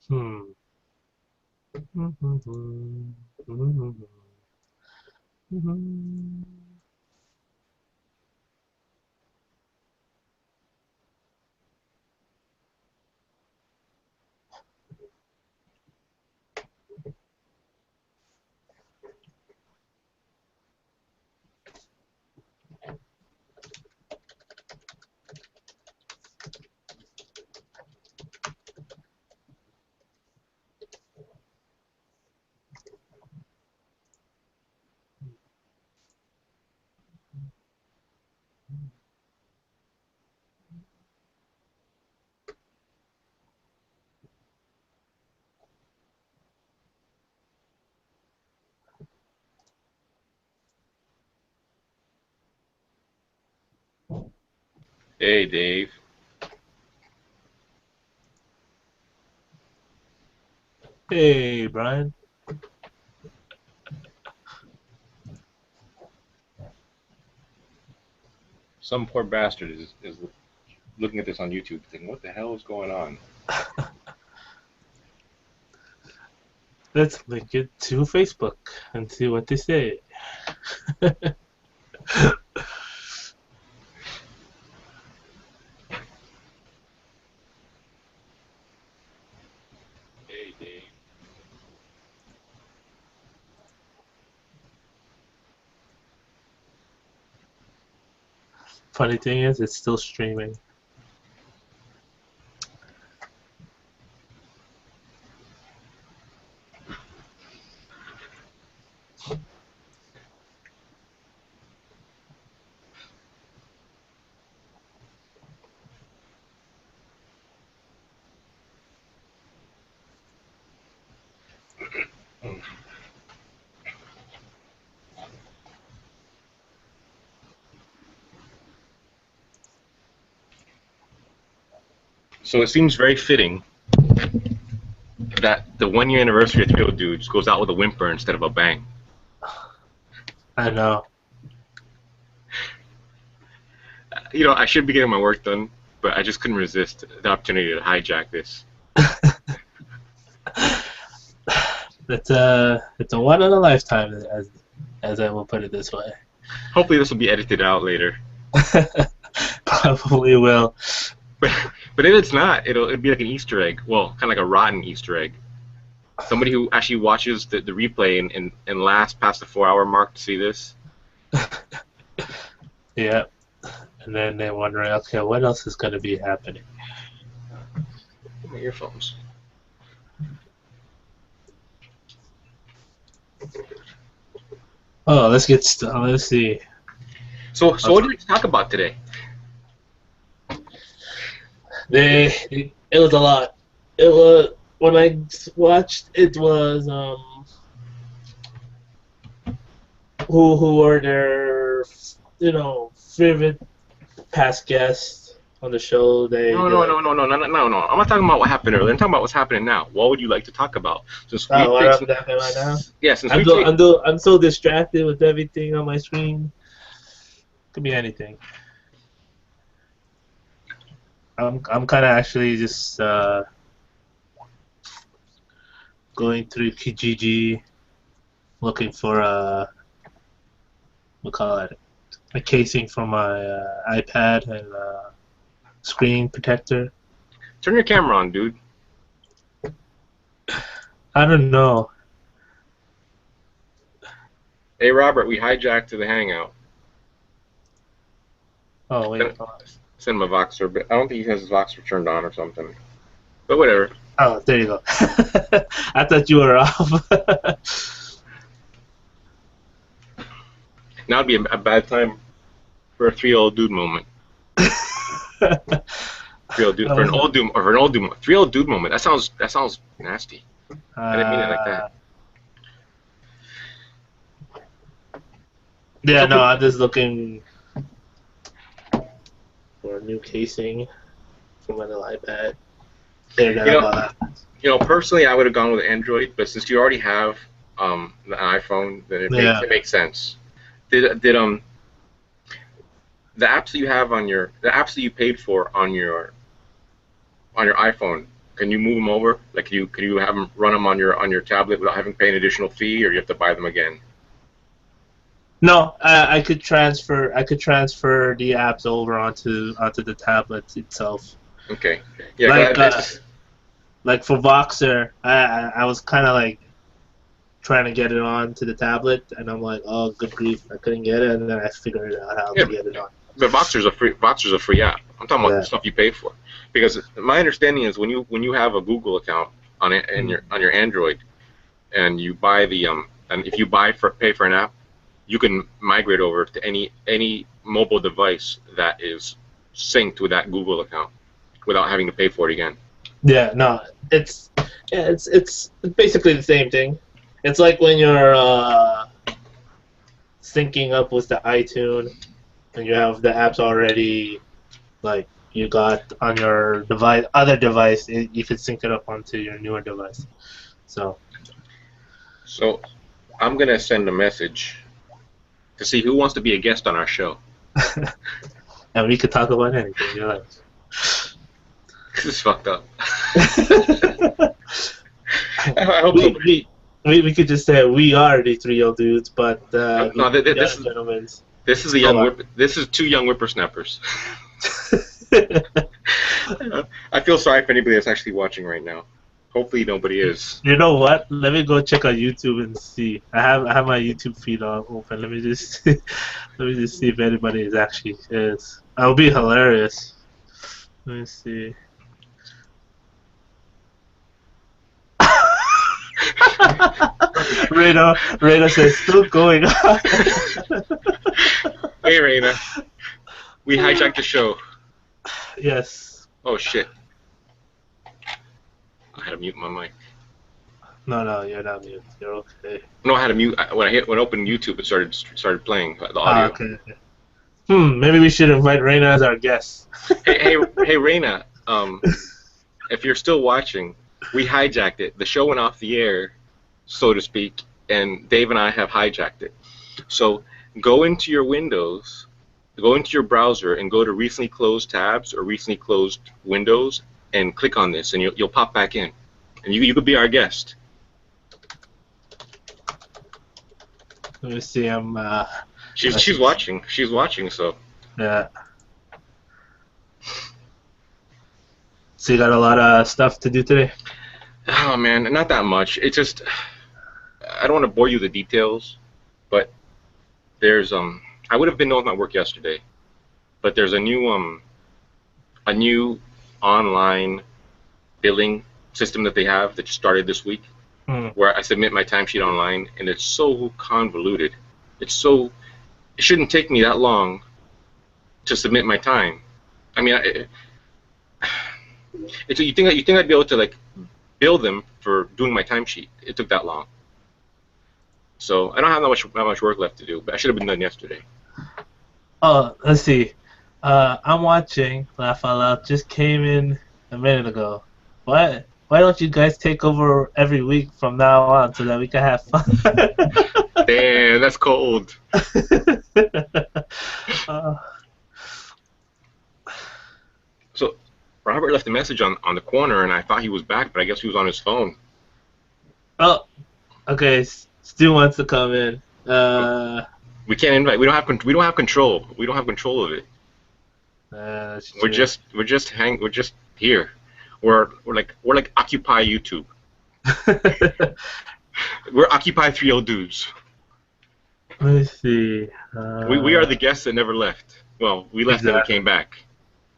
Hmm. Hey, Dave. Hey, Brian. Some poor bastard is looking at this on YouTube thinking, what the hell is going on? Let's link it to Facebook and see what they say. Hey, Dave. Funny thing is, it's still streaming. So it seems very fitting that the 1 year anniversary of Three Old Dudes goes out with a whimper instead of a bang. I know. I should be getting my work done, but I just couldn't resist the opportunity to hijack this. It's a one in a lifetime, as I will put it this way. Hopefully, this will be edited out later. Probably will. But but if it's not, it'll be like an Easter egg. Well, kind of like a rotten Easter egg. Somebody who actually watches the replay and lasts past the 4 hour mark to see this. Yeah. And then they're wondering, okay, what else is going to be happening? My earphones. Oh, let's see. So what do you talk about today? It was a lot. It was when I watched. It was who were their favorite past guests on the show. No, They no, like, no, no, no, no, no, no. I'm not talking about what happened earlier. I'm talking about what's happening now. What would you like to talk about? Since we oh, what take, up that right now? yeah, since I'm we do, take. I'm do, I'm so distracted with everything on my screen. Could be anything. I'm kind of actually just going through Kijiji looking for we call it a casing for my iPad and screen protector. Turn your camera on, dude. I don't know. Hey, Robert, we hijacked to the Hangout. Oh wait. Send, send him a Voxer, but I don't think he has his Voxer turned on or something. But whatever. Oh, there you go. I thought you were off. Now would be a bad time for a three old dude moment. Three old dude for an old dude or for an old dude. Three old dude moment. That sounds nasty. I didn't mean it like that. uh, It's yeah, no, okay. I'm just looking for a new casing for my little iPad. There, You that know, about that. personally, I would have gone with Android, but since you already have the iPhone, then Yeah. it makes sense. Did the apps that you have on the apps that you paid for on your iPhone, Can you move them over? Like, can you have them run them on your tablet without having to pay an additional fee, or you have to buy them again? No, I could transfer. I could transfer the apps over onto the tablet itself. Okay. Yeah, 'cause Like it's uh, just like for Voxer, I was kind of like trying to get it on to the tablet, and I'm like, oh, good grief, I couldn't get it, and then I figured out how yeah. to get it on. But Voxer's a free app. I'm talking about Yeah. the stuff you pay for, because my understanding is when you have a Google account on it and Mm. on your Android, and you buy the and if you pay for an app, you can migrate over to any mobile device that is synced with that Google account without having to pay for it again. Yeah, no, it's basically the same thing. It's like when you're syncing up with the iTunes and you have the apps already like you got on your other device. You could sync it up onto your newer device. So So I'm gonna send a message to see who wants to be a guest on our show. and we could talk about anything you like. This is fucked up. I hope so. we could just say we are the three old dudes, but No, the gentlemen. this is the this is two young whippersnappers. I feel sorry for anybody that's actually watching right now. Hopefully nobody is. You know what? Let me go check on YouTube and see. I have my YouTube feed open. Let me just let me just see if anybody is actually is. That would be hilarious. Let me see. Reno says still going on. Hey, Raina. We hijacked the show. Yes. Oh shit. I had to mute my mic. No, you're not mute. You're okay. No, I had to mute when I opened YouTube. It started playing the audio. Okay. Maybe we should invite Raina as our guest. Hey, Raina. If you're still watching, we hijacked it. The show went off the air, so to speak, and Dave and I have hijacked it. So go into your Windows, go into your browser, and go to recently closed tabs or recently closed windows, and click on this, and you'll pop back in, and you could be our guest. Let me see. She's watching. She's watching. So yeah. So you got a lot of stuff to do today? oh man, not that much. It's just I don't want to bore you with the details, but there's I would have been done with my work yesterday, but there's a new online billing system that they have that started this week, where I submit my timesheet online, and it's so convoluted. It shouldn't take me that long to submit my time. I mean, you think I'd be able to like bill them for doing my timesheet? It took that long. So I don't have that much work left to do, but I should have been done yesterday. Oh, let's see. I'm watching Laugh Out Loud. Just came in a minute ago. What? Why don't you guys take over every week from now on so that we can have fun? Damn, that's cold. So Robert left a message on the corner, and I thought he was back, but I guess he was on his phone. Oh, okay. Stu wants to come in. We can't invite. We don't have control. We don't have control of it. We're just here. We're like Occupy YouTube. We're Occupy Three Old Dudes. Let me see. We are the guests that never left. Well, we left and we came back.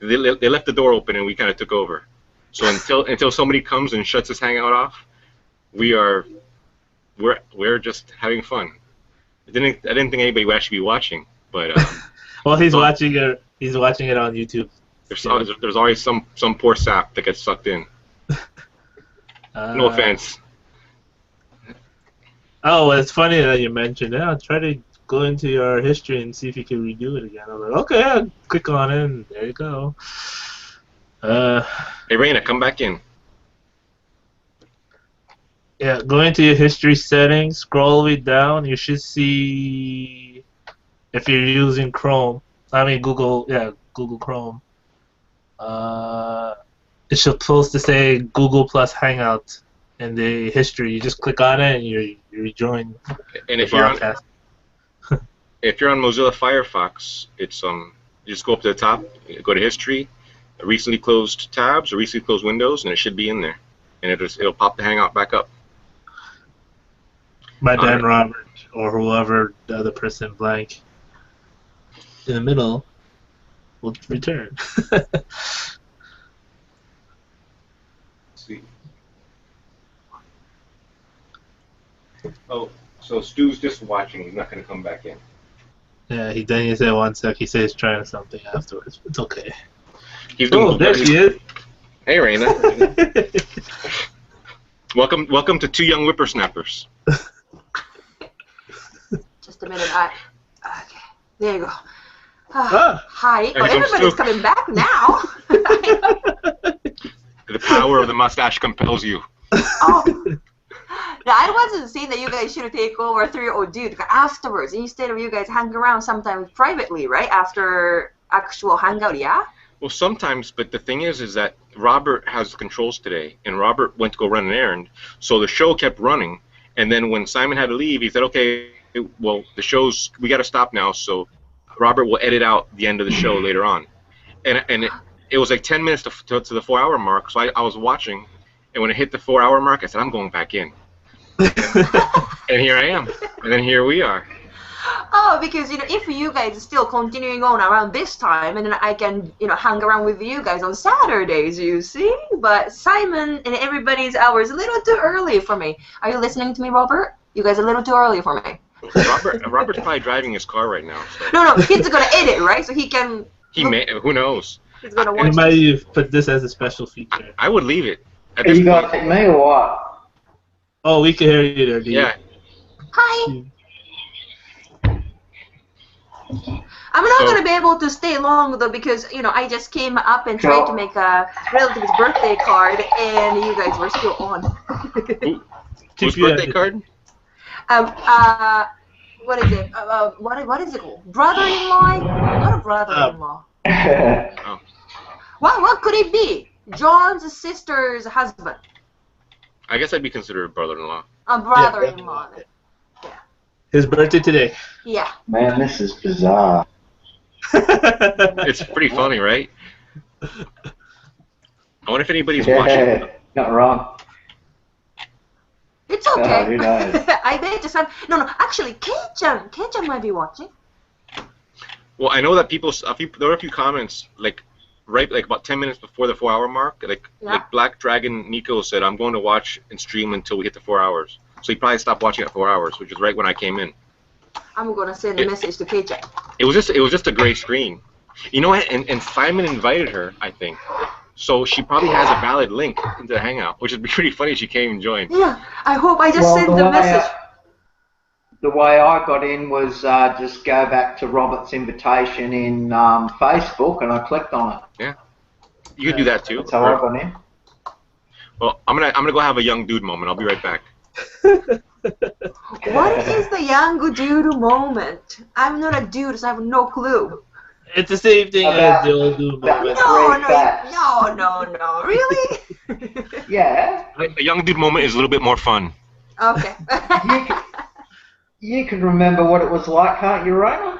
They left the door open and we kind of took over. So until somebody comes and shuts this hangout off, we're just having fun. I didn't think anybody would actually be watching, but well, he's watching it. He's watching it on YouTube. There's always some poor sap that gets sucked in. No offense. Oh, well, it's funny that you mentioned it. I'll try to go into your history and see if you can redo it again. I'm like, okay, I'll click on it, and there you go. Hey, Raina, come back in. Yeah, go into your history settings, scroll all the way down. You should see if you're using Chrome. I mean Google. Yeah, Google Chrome. it's supposed to say Google Plus Hangout in the history. You just click on it and you rejoin And the broadcast. if you're on Mozilla Firefox, it's you just go up to the top, go to history, recently closed tabs or recently closed windows, and it should be in there, and it'll pop the Hangout back up. By Dan Robert or whoever the other person blank in the middle will return. Let's see. Oh, so Stu's just watching. He's not going to come back in. Yeah, then he said 1 sec. He said he's trying something afterwards. It's okay. He's doing there she is. Hey, Raina. welcome to Two Young Whippersnappers. Just a minute. Okay, there you go. Hi. Oh, everybody's coming back now. The power of the mustache compels you. Oh. No, I wasn't saying that you guys should take over Three Old Dudes afterwards, instead of you guys hang around sometimes privately, right? After actual hangout, yeah? Well, sometimes, but the thing is that Robert has the controls today, and Robert went to go run an errand, so the show kept running, and then when Simon had to leave, he said, okay, well, we got to stop now, so Robert will edit out the end of the show later on. And it was like 10 minutes to the 4-hour mark, so I was watching, and when it hit the 4-hour mark, I said, I'm going back in. And here I am, and then here we are. Oh, because if you guys are still continuing on around this time, and then I can hang around with you guys on Saturdays, you see. But Simon and everybody's hour is a little too early for me. Are you listening to me, Robert? You guys are a little too early for me. Robert's probably driving his car right now. So. No, he's gonna edit, right? So he can. Who knows? He's gonna watch. He might put this as a special feature. I would leave it. Are you guys at me or what? Oh, we can hear you there, dude. Yeah. Hi. I'm not going to be able to stay long, though, because, I just came up and tried to make a relative's birthday card, and you guys were still on. Whose birthday card? What is it? What is it called? Brother-in-law? Not a brother-in-law. Oh. What could it be? John's sister's husband. I guess I'd be considered a brother-in-law. A brother-in-law. Yeah. His birthday today. Yeah. Man, this is bizarre. It's pretty funny, right? I wonder if anybody's watching. Not wrong. It's okay. Who knows? I bet you some. No, actually, Kei-chan might be watching. Well, I know that there were a few comments, like about 10 minutes before the 4-hour mark, like Black Dragon Nico said, I'm going to watch and stream until we hit the 4 hours. So he probably stopped watching at 4 hours, which is right when I came in. I'm gonna send a message to Kei-chan. It was just a gray screen. You know what? And Simon invited her, I think. So she probably has a valid link into the Hangout, which would be pretty funny if she came and joined. Yeah, I hope I just sent the message. The way I got in was just go back to Robert's invitation in Facebook, and I clicked on it. Yeah, you can do that too. That's how I got in. Well, I'm gonna go have a young dude moment. I'll be right back. What is the young dude moment? I'm not a dude, so I have no clue. It's the same thing as the old dude moment. No, really? Yeah. A young dude moment is a little bit more fun. Okay. You can remember what it was like, can't you, Raina?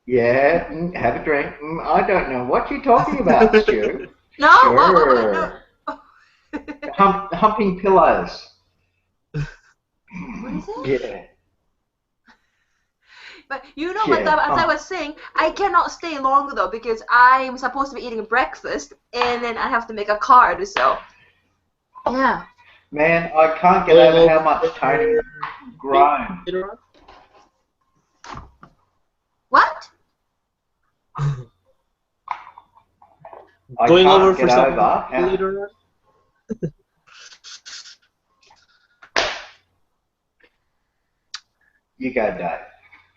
Yeah, have a drink. I don't know what you're talking about, Stu. No, sure. no. Humping pillows. What is it? Yeah. But you know what, as I was saying, I cannot stay long, though, because I'm supposed to be eating breakfast, and then I have to make a card, so... Yeah. Man, I can't get over how much Tony's grown. What? Going over for something later on? You go, Dave.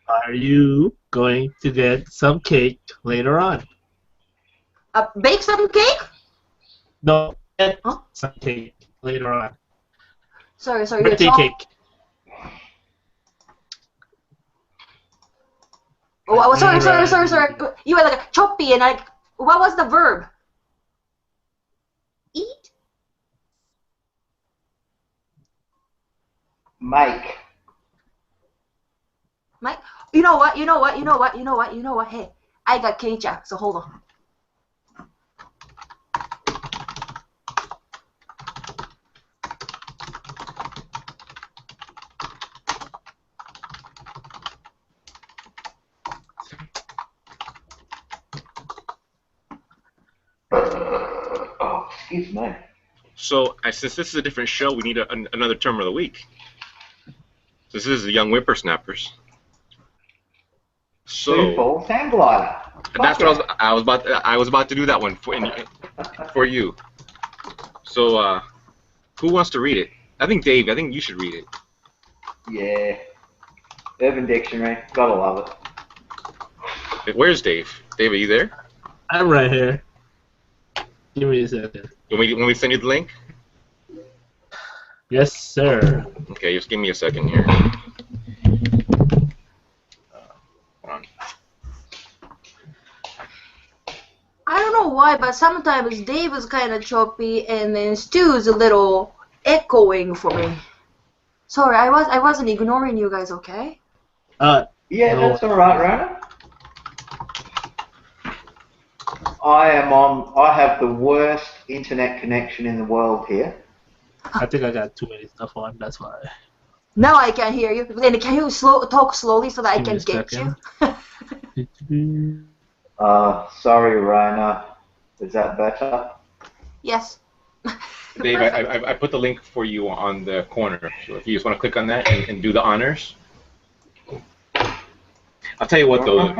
Are you going to get some cake later on? Bake some cake? No, get some cake later on. Sorry. Birthday cake. Oh, sorry. You were like choppy and like, what was the verb? Eat? Make. Mike? You know what? Hey, I got Kei-chan, so hold on. Oh, excuse me. So, since this is a different show, we need another term of the week. This is the Young Whippersnappers. So, Two falls hang glider. that's what I was about to do that one for you. So, who wants to read it? I think Dave. I think you should read it. Yeah. Urban Dictionary. Gotta love it. Where's Dave? Dave, are you there? I'm right here. Give me a second. When we send you the link? Yes, sir. Okay, just give me a second here. Hold on. I don't know why, but sometimes Dave is kind of choppy, and then Stu's a little echoing for me. Sorry, I wasn't ignoring you guys, okay? Yeah, No. that's alright, Rona. I have the worst internet connection in the world here. I think I got too many stuff on. That's why. Now I can hear you. Then can you talk slowly so that I Give me can a get second. you? Sorry, Rona. Is that better? Yes. Dave, I put the link for you on the corner. So if you just want to click on that and do the honors. I'll tell you what, though.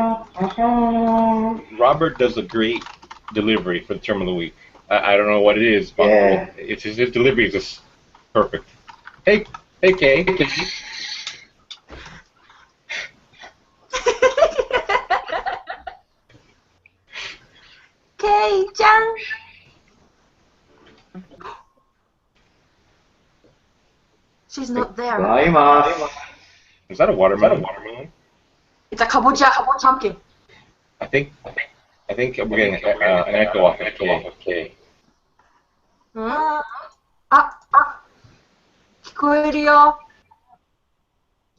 Robert does a great delivery for the term of the week. I don't know what it is, but Yeah. it's his delivery is just perfect. Hey, Kay. Kei-chan. She's not there. Gozaimasu. Is that a watermelon? It's a kabocha pumpkin. I think we're getting an echo off of Kay. あ、聞こえるよ。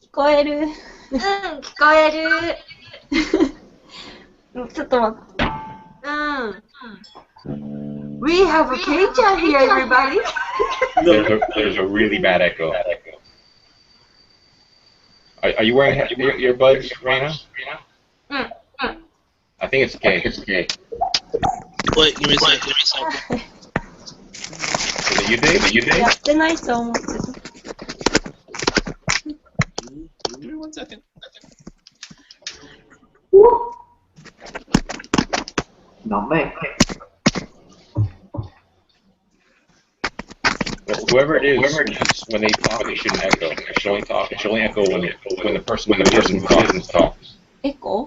聞こえる。聞こえる。ちょっと待って。We have a Kei-chan here, everybody. There's a really bad echo. Are you wearing earbuds, Raina? I think it's Kay. Wait, give me a second. Is it you, Dave? やってないと思ってた。Give me 1 second. Not me. Whoever it is, when they talk, they shouldn't echo. It should only echo when the person talks. エコー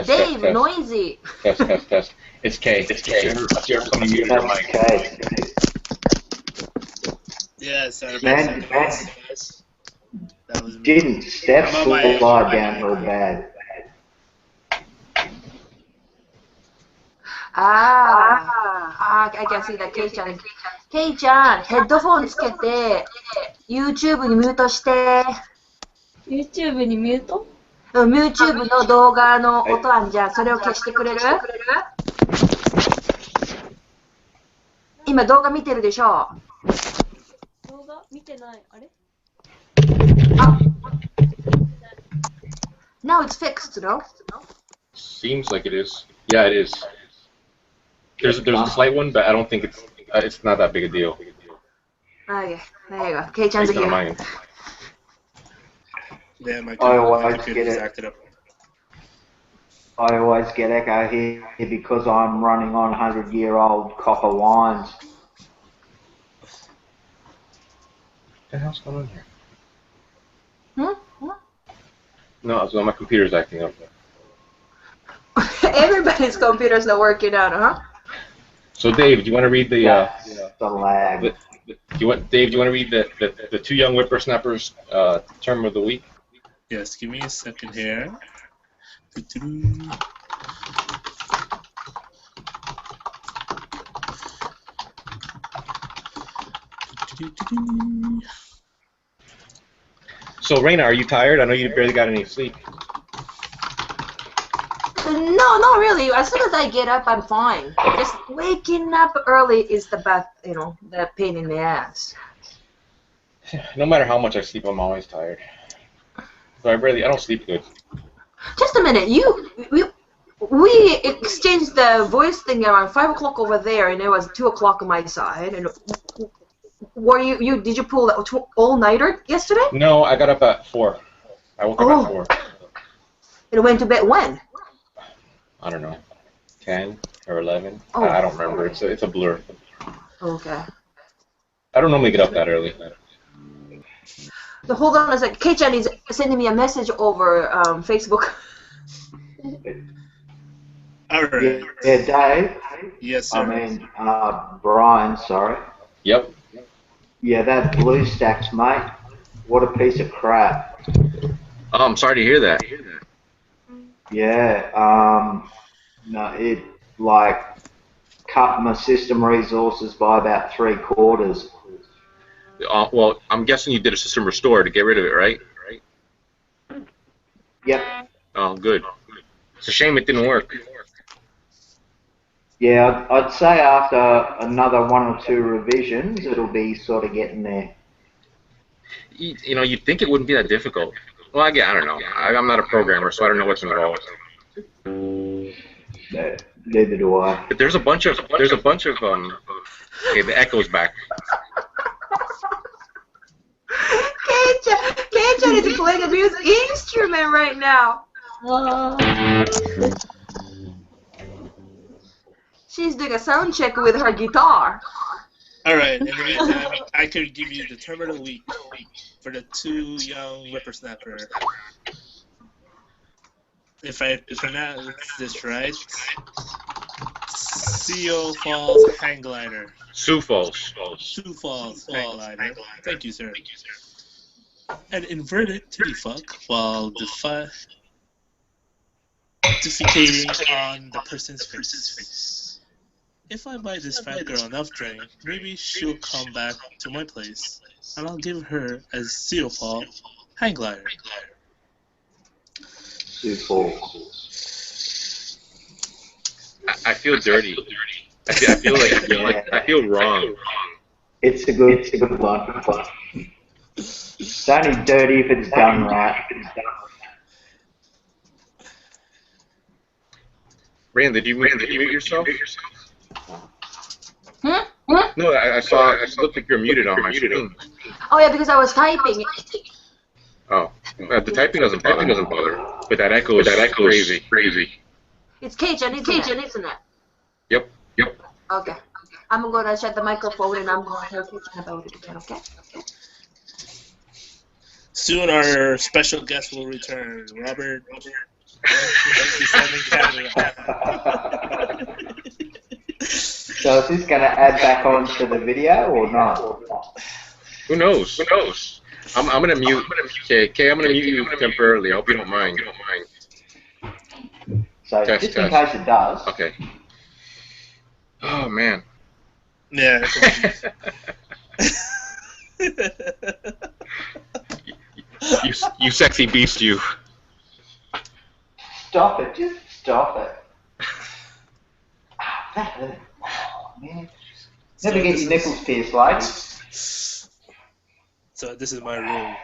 Dave, noisy. Test. It's Kay. Let's hear somebody mute your mic. Okay. Yeah, sorry. Man, That was me. didn't step I'm on my slide downhill bad. I can see that Kei-chan. Kei-chan, ヘッドフォンつけて、YouTube にミュートして、YouTube にミュート YouTube の動画の音あんじゃん。それを消してくれる？今動画見てるでしょ？動画見てない。あれ Now it's fixed, no? Seems like it is. Yeah, it is. There's a slight one, but I don't think it's not that big a deal. Okay, there you go. Kei-chan's Based on here. my end. Yeah, my I always computer get is it. acted up. I always get echo here because I'm running on 100-year-old copper lines. What the hell's going on here? Hmm? No, my computer's acting up. Everybody's computer's not working out, huh? So, Dave, do you want to read the The lag. Dave? Do you want to read the two young whippersnappers term of the week? Yes, give me a second here. Doo-doo-doo. Doo-doo-doo-doo. So, Raina, are you tired? I know you barely got any sleep. No, not really. As soon as I get up, I'm fine. Just waking up early is the bad, the pain in the ass. No matter how much I sleep, I'm always tired. So I don't sleep good. Just a minute. We exchanged the voice thing around 5 o'clock over there, and it was 2 o'clock on my side. And did you pull that all-nighter yesterday? No, I got up at 4. I woke up at 4. And went to bed when? I don't know, 10 or 11. Oh. I don't remember. It's a blur. Okay. I don't normally get up that early. So hold on a second. Kei-chan is sending me a message over Facebook. All right. Yeah, Dave. Yes, sir. I mean, Brian, sorry. Yep. Yeah, that BlueStacks, mate. What a piece of crap. Oh, I'm sorry to hear that. Yeah, no, it cut my system resources by about 3/4. Well, I'm guessing you did a system restore to get rid of it, right? Yep. Oh, good. It's a shame it didn't work. Yeah, I'd say after another 1 or 2 revisions, it'll be sort of getting there. You'd think it wouldn't be that difficult. Well, I don't know. I'm not a programmer, so I don't know what's involved. Neither do I. But there's a bunch of okay, the echo's back. Kei-chan is playing a music instrument right now. She's doing a sound check with her guitar. All right. In the meantime, I could give you the term of the week for the two young whippersnapper. If I pronounce this right, Sioux Falls hang glider. Sioux Falls. Sioux Falls hang glider. Thank you, sir. An inverted titty fuck while defecating on the person's face. If I buy this fat girl enough drink, maybe she'll come back to my place, and I'll give her a Sioux Falls hang glider. Sioux Falls. I feel dirty. I feel wrong. It's a good one. It's only dirty if it's done right. Rand, did you mute yourself? Hmm? No, I saw. It looked like you're muted on my screen. Oh yeah, because I was typing. Oh, the typing doesn't bother. But that echo is crazy. It's Kei-chan, isn't it? Yep. Okay. I'm gonna shut the microphone and I'm gonna tell Kei-chan about it again, okay? Soon our special guest will return, Robert. 27 Canada. So is this going to add back on to the video or not? Who knows? I'm gonna mute. Okay, I'm gonna mute you temporarily. I hope you don't mind. So Test. in case it does. Okay. Oh man. Yeah. You sexy beast, you. Stop it. Just stop it. That hurt. Oh, man. Never get your nipples pierced, ladies. So this is my room.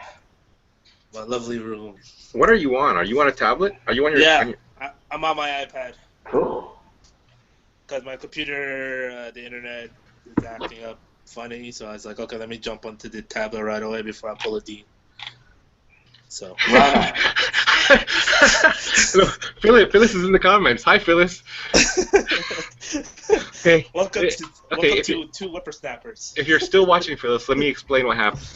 My lovely room. What are you on? Are you on a tablet? Are you on your? Yeah, I'm on my iPad. Cool. Because my computer, the internet is acting up funny, so I was like, okay, let me jump onto the tablet right away before I pull a D. So. Right. Phyllis is in the comments. Hi, Phyllis. Okay. Welcome to two whippersnappers. If you're still watching, Phyllis, let me explain what happened.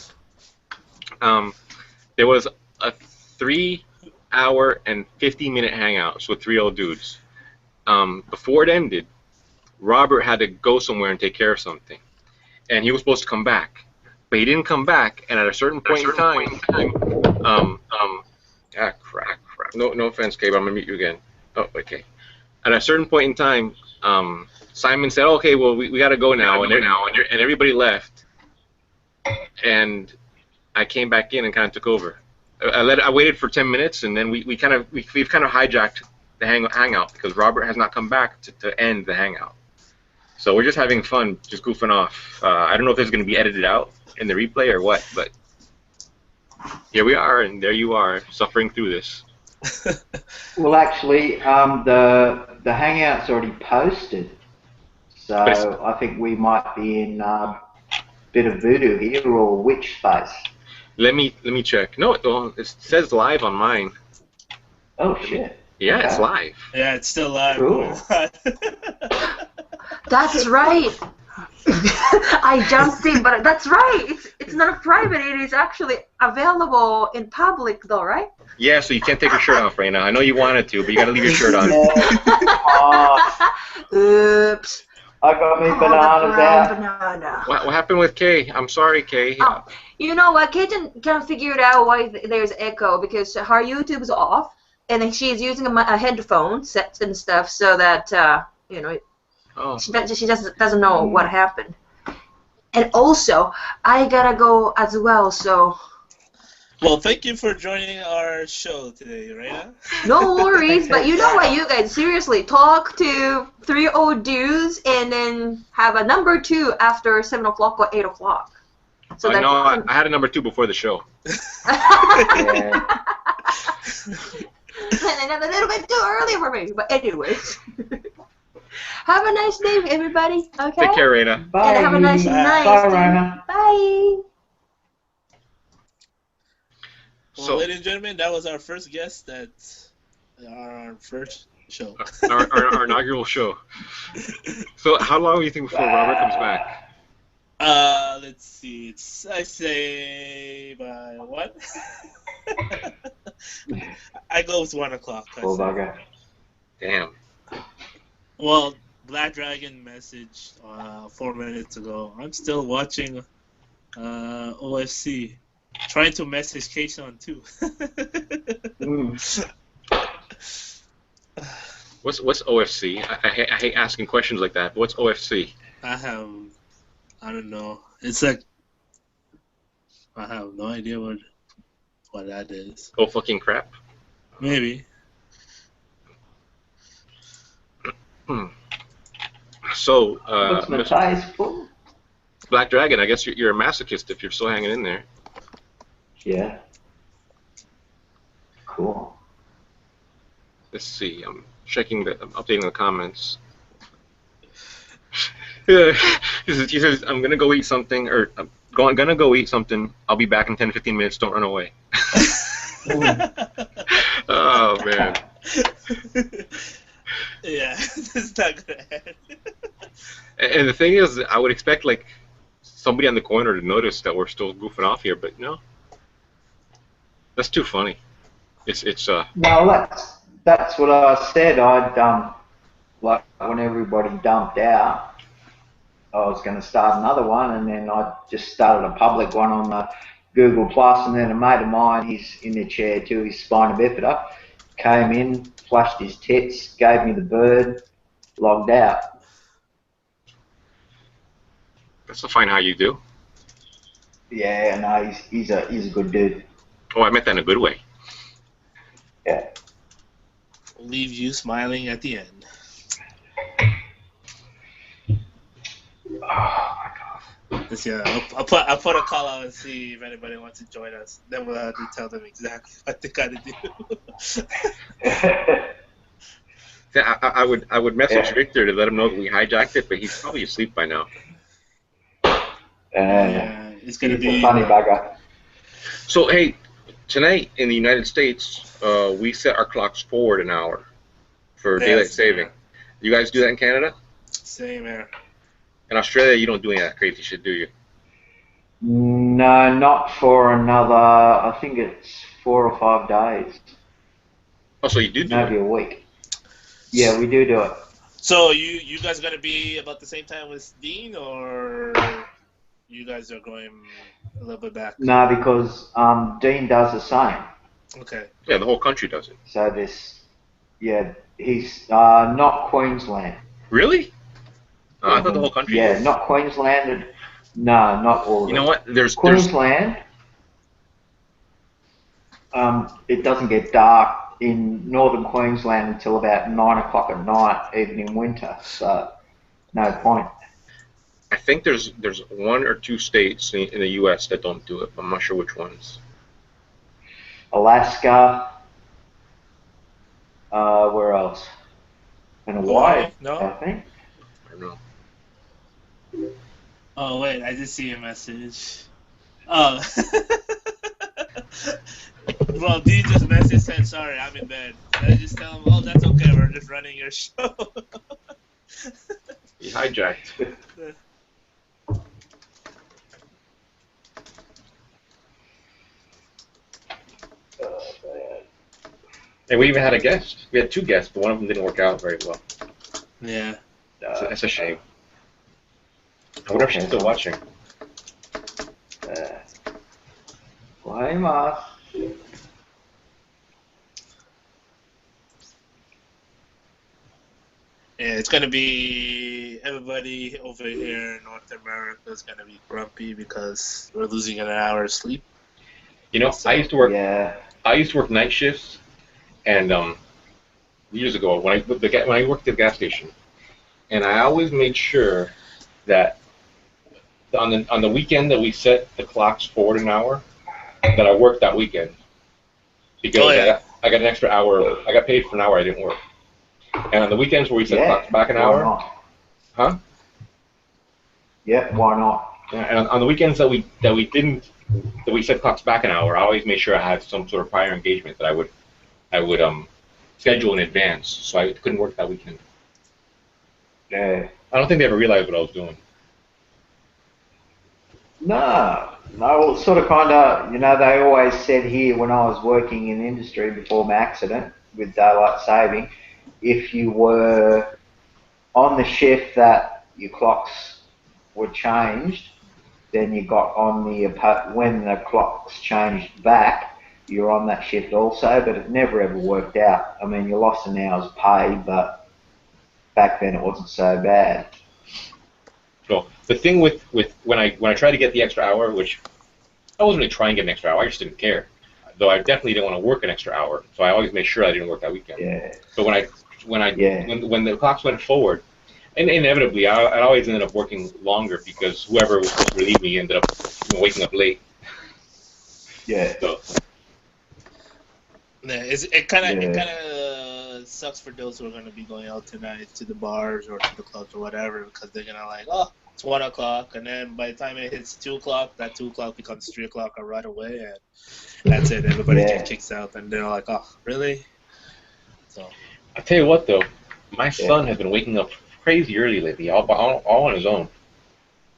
There was a 3-hour and 50-minute hangouts with 3 old dudes. Before it ended, Robert had to go somewhere and take care of something. and he was supposed to come back, but he didn't come back. And at a certain point in time, crap. No offense, Gabe. I'm gonna mute you again. Oh, okay. At a certain point in time, Simon said, "Okay, well, we got to go now," and everybody left, and I came back in and kind of took over. I waited for 10 minutes, and then we've kind of hijacked the hangout because Robert has not come back to end the hangout. So we're just having fun, just goofing off. I don't know if this is going to be edited out in the replay or what, but here we are, and there you are, suffering through this. Well, actually, the hangout's already posted, so I think we might be in a bit of voodoo here, or witch space. Let me check. No, it says live on mine. Oh shit. Yeah, Okay. it's live. Yeah, it's still live. Cool. That's right. I jumped in, but that's right. It's not private. It is actually available in public, though, right? Yeah, so you can't take your shirt off right now. I know you wanted to, but you got to leave your shirt on. Oops. I got me Oh, the bananas brown out. banana. What happened with Kay? I'm sorry, Kay. Oh, you know what? Kate can't figure it out why there's echo because her YouTube's off, and then she's using a headphone set and stuff so that you know she doesn't know what happened. And also, I gotta go as well, so. Well, thank you for joining our show today, Reina. No worries, but you know what, you guys, seriously, talk to 3 old dudes and then have a number 2 after 7 o'clock or 8 o'clock. So I know I had a number 2 before the show. Yeah. And a little bit too early for me, but anyways. Have a nice day, everybody, okay? Take care, Reina. Bye. And have a nice night. Bye, Rona. Bye. Well, So, ladies and gentlemen, that was our first guest at our first show. our inaugural show. So, how long do you think before Robert comes back? Let's see. I say by what? I go with 1 o'clock. Oh, bugger. Damn. Well, Black Dragon messaged 4 minutes ago. I'm still watching OFC. Trying to message Kason too. What's OFC? I hate asking questions like that. But what's OFC? I don't know. It's like I have no idea what that is. Oh fucking crap. Maybe. So, What's my Mr. size for? Black Dragon, I guess you're a masochist if you're still hanging in there. Yeah. Cool. Let's see. I'm updating the comments. He says, I'm gonna go eat something, or I'm gonna go eat something. I'll be back in 10-15 minutes. Don't run away. Oh man. Yeah, it's not gonna end. And the thing is, I would expect like somebody on the corner to notice that we're still goofing off here, but no. That's too funny. It's No, that's what I said. I'd like when everybody dumped out, I was going to start another one, and then I just started a public one on the Google Plus, and then a mate of mine, he's in the chair too, he's spina bifida, came in, flushed his tits, gave me the bird, logged out. that's a fine how you do. Yeah, no, he's a good dude. Oh, I meant that in a good way. Yeah. Leave you smiling at the end. Oh my god. Let's see, I'll put a call out and see if anybody wants to join us. Then we'll have to tell them exactly what they gotta do. I would message Yeah. Victor to let him know that we hijacked it, but he's probably asleep by now. Yeah, it's gonna He's be a funny bugger. So hey, tonight in the United States, we set our clocks forward an hour for daylight Yes. saving. You guys do that in Canada? same here. In Australia, you don't do any of that crazy shit, do you? No, not for another, I think it's 4 or 5 days. Oh, so you do Maybe it? a week. Yeah, we do it. So you guys gonna be about the same time with Dean or? you guys are going a little bit back? No, because Dean does the same. Okay. Yeah, the whole country does it. So he's not Queensland. Really? Oh, I thought the whole country Yeah, did. not Queensland. No, not all of You it. know what? There's Queensland, it doesn't get dark in northern Queensland until about 9 o'clock at night, even in winter. So no point. I think there's one or two states in the U.S. that don't do it. I'm not sure which ones. Alaska, where else? And Hawaii, No? I think. I don't know. Oh, wait, I did see a message. Oh. Well, D just messaged said, sorry, I'm in bed. I just tell him, oh, that's okay, we're just running your show. He hijacked. And we even had a guest. We had two guests, but one of them didn't work out very well. Yeah. That's a shame. I wonder if she's still watching. Why not? Yeah, it's gonna be everybody over here in North America is gonna be grumpy because we're losing an hour of sleep. You know, So, I used to work. Yeah. I used to work night shifts, and years ago when I worked at the gas station, and I always made sure that on the weekend that we set the clocks forward an hour, that I worked that weekend because Oh, yeah. I got an extra hour. I got paid for an hour I didn't work. And on the weekends where we set clocks back an why hour, not? huh? Yeah, why not? And on the weekends that we set clocks back an hour, I always made sure I had some sort of prior engagement that I would schedule in advance, so I couldn't work that weekend. Yeah. I don't think they ever realized what I was doing. No, well, sort of kind of, they always said here when I was working in industry before my accident with daylight saving, if you were on the shift that your clocks were changed, then you got on when the clocks changed back, you're on that shift also, but it never ever worked out. I mean, you lost an hour's pay, but back then it wasn't so bad. So the thing with when I tried to get the extra hour, which I wasn't really trying to get an extra hour, I just didn't care. Though I definitely didn't want to work an extra hour, so I always made sure I didn't work that weekend. Yeah. But when the clocks went forward, and inevitably I always ended up working longer because whoever was supposed to relieve me ended up waking up late. Yeah. So Yeah, it kind of sucks for those who are gonna be going out tonight to the bars or to the clubs or whatever because they're gonna like, oh, it's 1 o'clock, and then by the time it hits 2 o'clock, that 2 o'clock becomes 3 o'clock right away, and that's it. Everybody just kicks out, and they're like, oh, really? So I tell you what though, my son has been waking up crazy early lately, all on his own,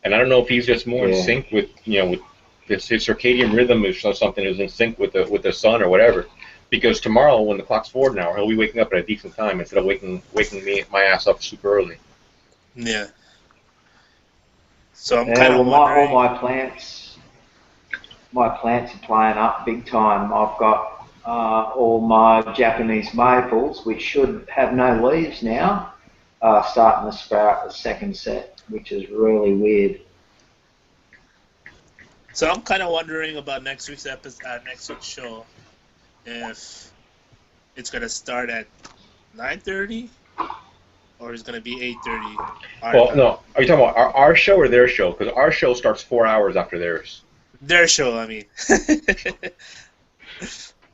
and I don't know if he's just more in sync with with his circadian rhythm or something is in sync with the sun or whatever. Because tomorrow, when the clock's forward an hour, he'll be waking up at a decent time instead of waking my ass up super early. yeah. So I'm kind of wondering. All my plants are playing up big time. I've got all my Japanese maples, which should have no leaves now, starting to sprout the second set, which is really weird. So I'm kind of wondering about next week's show. If it's gonna start at 9:30 or it's gonna be 8:30. Well, no. Are you talking about our show or their show? Because our show starts 4 hours after theirs. Their show, I mean.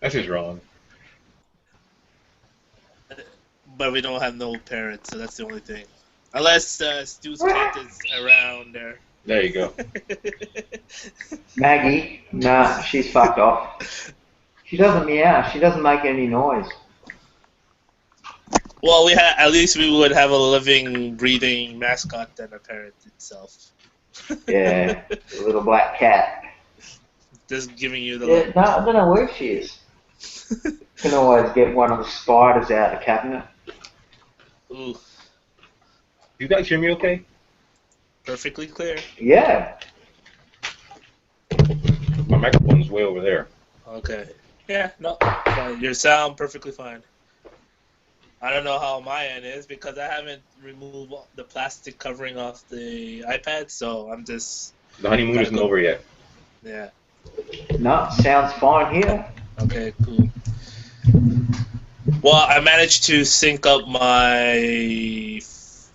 That's just wrong. But we don't have no parents, so that's the only thing. Unless Stu's kid is around there. There you go. Maggie, nah, she's fucked off. She doesn't meow. She doesn't make any noise. Well, at least we would have a living, breathing mascot than a parent itself. Yeah, a little black cat. Just giving you the. Yeah, no, I don't know where she is. Can always get one of the spiders out of the cabinet. Ooh. You guys hear me okay? Perfectly clear. Yeah. microphone's way over there. Okay. Yeah, no, fine. Your sound perfectly fine. I don't know how my end is because I haven't removed the plastic covering off the iPad, so I'm just The honeymoon gotta isn't go. over yet. Yeah. No, sounds fine here. Okay. Cool. Well, I managed to sync up my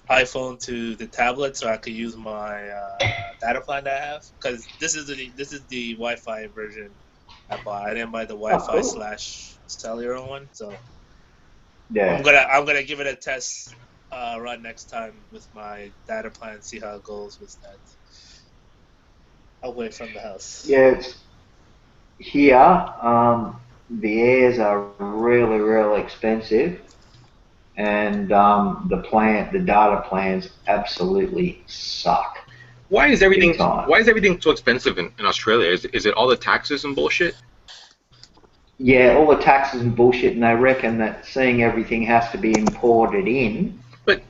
iPhone to the tablet so I could use my data plan that I have because this is the Wi-Fi version I bought. I didn't buy the Oh, Wi-Fi cool. / cellular one, so Yeah. I'm gonna give it a test run next time with my data plan, see how it goes with that away from the house. Yeah, it's here. The airs are really, really expensive, and the data plans absolutely suck. Big time. Why is everything so expensive in Australia? Is it all the taxes and bullshit? Yeah, all the taxes and bullshit, and they reckon that seeing everything has to be imported in But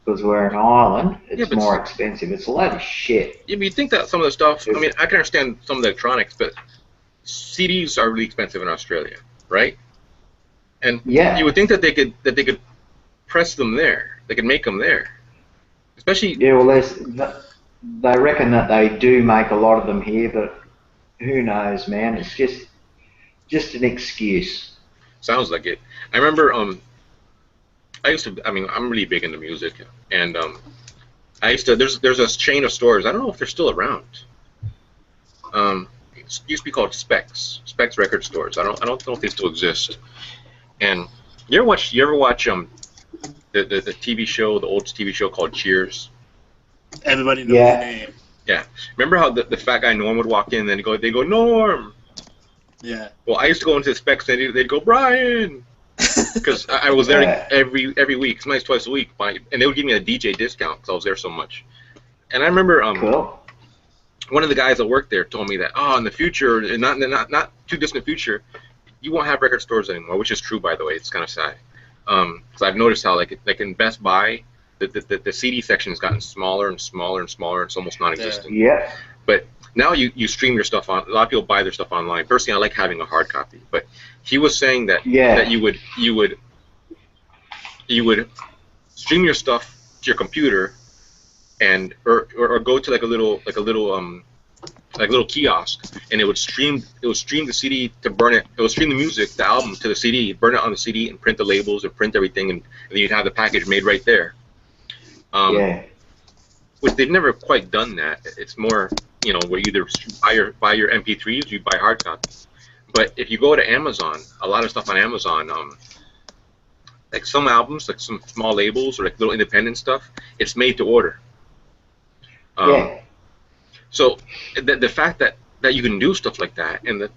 because we're an island, yeah, it's more expensive. It's a load of shit. you think that some of the stuff. I It's- mean, I can understand some of the electronics, but CDs are really expensive in Australia, right? And you would yeah, think that they could press them there. They could make them there, especially. yeah. Well, they reckon that they do make a lot of them here, but who knows, man? It's just an excuse. Sounds like it. I remember. I used to. I mean, I'm really big into music, and I used to. There's a chain of stores. I don't know if they're still around. It used to be called Specs record stores. I don't know if they still exist. And you ever watch the TV show, the old TV show called Cheers? Everybody knows the Yeah, name. Yeah. Remember how the fat guy Norm would walk in and then they go Norm. Yeah. Well, I used to go into the Specs and they'd go Brian, because I was there yeah, every week, sometimes twice a week, and they would give me a DJ discount because I was there so much. And I remember cool. one of the guys that worked there told me that in the future, and not too distant future, you won't have record stores anymore, which is true, by the way. It's kind of sad. Because I've noticed how like in Best Buy, the CD section has gotten smaller and smaller and smaller. It's almost non-existent. Yeah, But now you stream your stuff on. A lot of people buy their stuff online. Personally, I like having a hard copy. But he was saying that yeah, you would stream your stuff to your computer, and or go to like a little kiosk, and it would stream the CD to burn it. It would stream the music, the album to the CD, burn it on the CD, and print the labels and print everything, and then you'd have the package made right there. yeah, Which they've never quite done that. It's more, where you either buy your MP3s, or you buy hard copies. But if you go to Amazon, a lot of stuff on Amazon, like some albums, like some small labels or like little independent stuff, it's made to order. yeah. So the fact that you can do stuff like that, and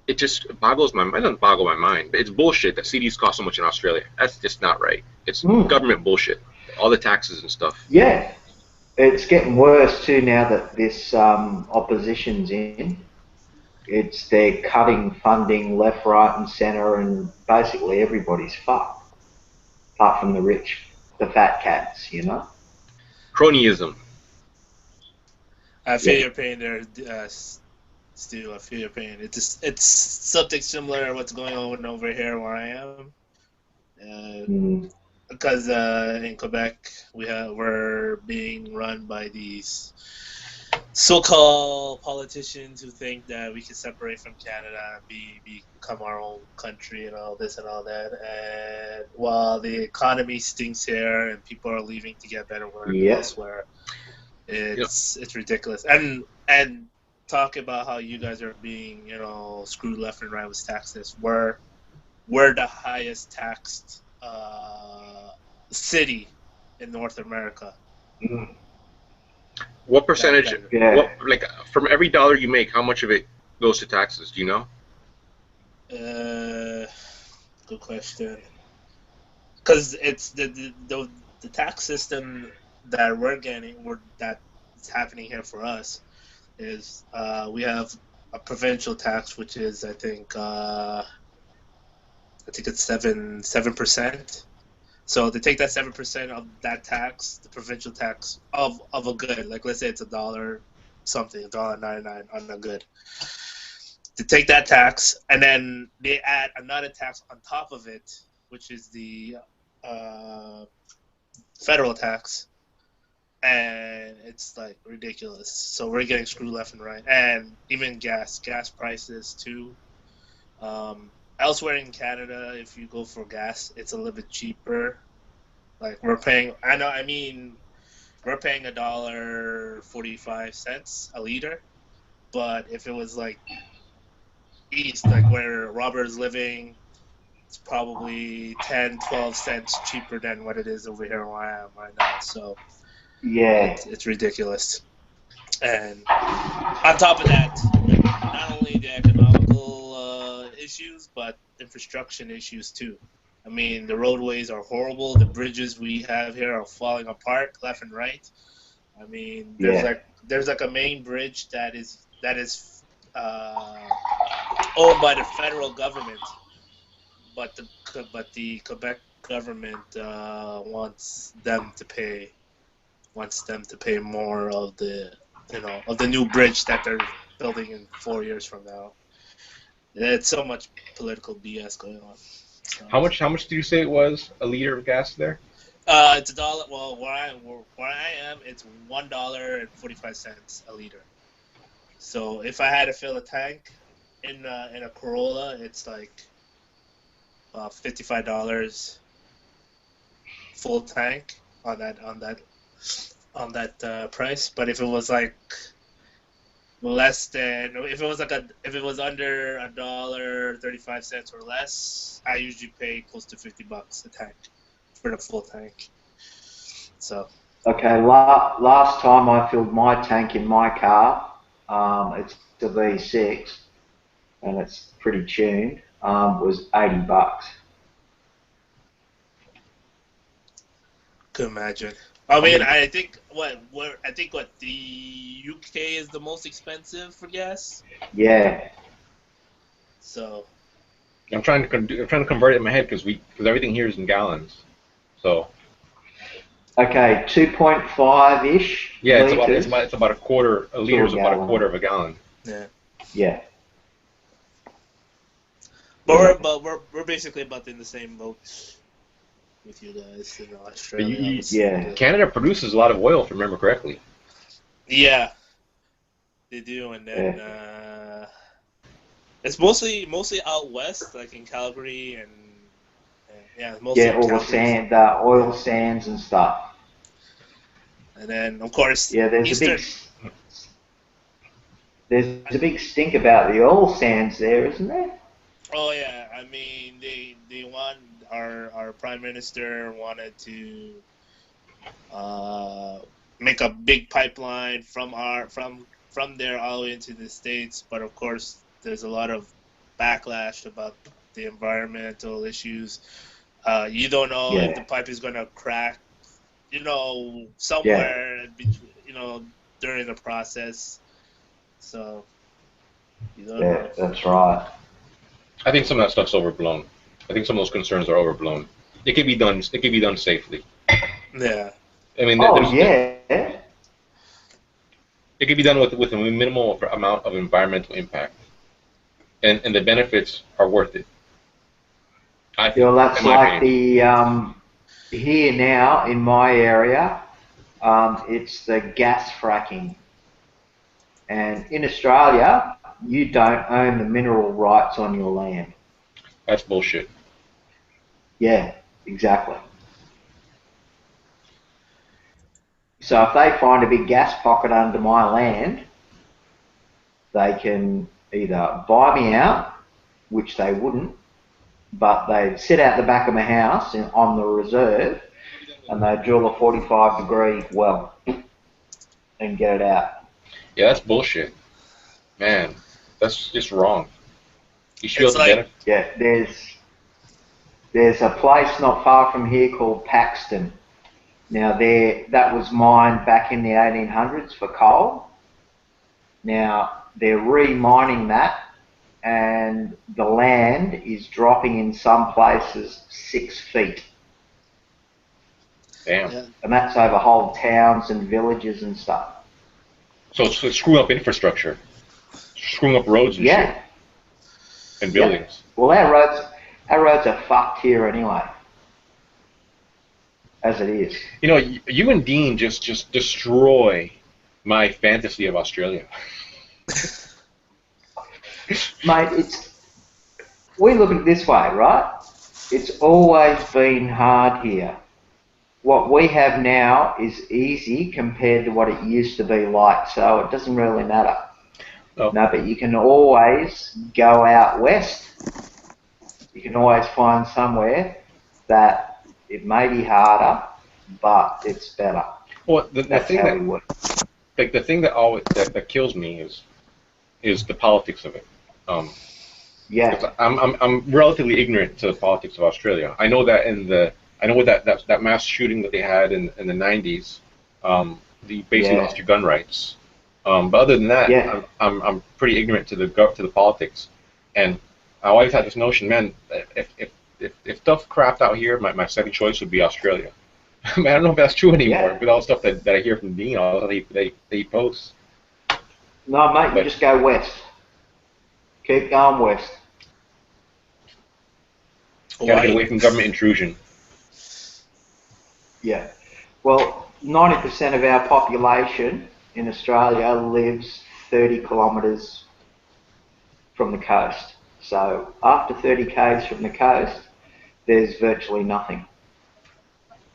it just boggles my mind. It doesn't boggle my mind, but it's bullshit that CDs cost so much in Australia. That's just not right. It's government bullshit. All the taxes and stuff. Yeah, it's getting worse too now that this opposition's in. They're cutting funding left, right, and centre, and basically everybody's fucked, apart from the rich, the fat cats, Cronyism. I feel Yeah. your pain there, Stu. I feel your pain. It's something similar to what's going on over here where I am. Because in Quebec we're being run by these so-called politicians who think that we can separate from Canada and become our own country and all this and all that. And while the economy stinks here and people are leaving to get better work elsewhere, it's ridiculous. And talk about how you guys are being screwed left and right with taxes. We're the highest taxed city in North America. What percentage? Like from every dollar you make, how much of it goes to taxes? Do you know? Good question. Because it's the tax system that we're getting, that's happening here for us, is we have a provincial tax, which is I think it's 7%. So they take that 7% of that tax, the provincial tax of a good, like let's say it's $1 something, $1.99 on a good. to take that tax, and then they add another tax on top of it, which is the federal tax, and it's like ridiculous. So we're getting screwed left and right, and even gas prices too. Elsewhere in Canada, if you go for gas, it's a little bit cheaper. Like we're paying, we're paying $1.45 a liter. But if it was like east, like where Robert is living, it's probably 10, 12 cents cheaper than what it is over here where I am right now. So Yeah. it's ridiculous. And on top of that, not only the economical issues, but infrastructure issues too. I mean, the roadways are horrible. The bridges we have here are falling apart left and right. I mean, there's like a main bridge that is owned by the federal government, but the Quebec government wants them to pay more of the new bridge that they're building in 4 years from now. It's so much political BS going on. So. How much do you say it was a liter of gas there? It's $1. Well, where I am, it's $1.45 a liter. So if I had to fill a tank in a Corolla, it's like $55 full tank on that price. But if it was like if it was under $1.35 or less, I usually pay close to $50 a tank for the full tank. So. Okay, last time I filled my tank in my car, it's the V6, and it's pretty tuned, was $80. Could imagine. I mean, I think the UK is the most expensive for gas. Yeah. So. I'm trying to convert it in my head because everything here is in gallons. So. Okay, 2.5-ish. Yeah, liters. it's about a quarter. A liter is about a quarter of a gallon. Yeah. Yeah. But we're basically about in the same boat with you guys in Australia. Yeah. Canada produces a lot of oil, if I remember correctly. Yeah, they do, and then it's mostly out west, like in Calgary and mostly all the sand, oil sands and stuff. And then of course, there's a big stink about the oil sands there, isn't there? Oh yeah, I mean they want our prime minister wanted to make a big pipeline from there all the way into the States, but of course there's a lot of backlash about the environmental issues. You don't know if the pipe is gonna crack, somewhere between, during the process. So you don't know. That's right. I think some of that stuff's overblown. I think some of those concerns are overblown. It can be done. It can be done safely. Yeah. I mean, it can be done with a minimal amount of environmental impact, and the benefits are worth it. I think. That's like the here now in my area. It's the gas fracking, and in Australia, you don't own the mineral rights on your land. That's bullshit. Yeah, exactly. So if they find a big gas pocket under my land, they can either buy me out, which they wouldn't, but they'd sit out the back of my house on the reserve, and they'd drill a 45-degree well and get it out. Yeah, that's bullshit. Man, that's just wrong. You should be able to benefit. Yeah, there's a place not far from here called Paxton. Now that was mined back in the 1800s for coal. Now they're re-mining that, and the land is dropping in some places 6 feet. Damn. Yeah. And that's over whole towns and villages and stuff. So it's screwing up infrastructure, screwing up roads and shit. and buildings. Well, our roads are fucked here anyway, as it is. You know, you and Dean just destroy my fantasy of Australia. Mate, we look at it this way, right? It's always been hard here. What we have now is easy compared to what it used to be like, so it doesn't really matter. Oh. No, but you can always go out west. You can always find somewhere that it may be harder, but it's better. Well, the That's thing how we that work. like the thing that always that kills me is the politics of it. Yeah, 'Cause I'm relatively ignorant to the politics of Australia. I know that that mass shooting that they had in the 90s, they basically lost your gun rights. But other than that, Yeah. I'm pretty ignorant to the politics, and I always had this notion, man, if stuff crapped out here, my second choice would be Australia. I don't know if that's true anymore, Yeah. with all the stuff that I hear from Dean, all the stuff that he posts. no, mate, you But- just go west. Keep going west. Gotta get away from government intrusion. Yeah. Well, 90% of our population in Australia lives 30 kilometres from the coast. So after 30 k's from the coast, there's virtually nothing.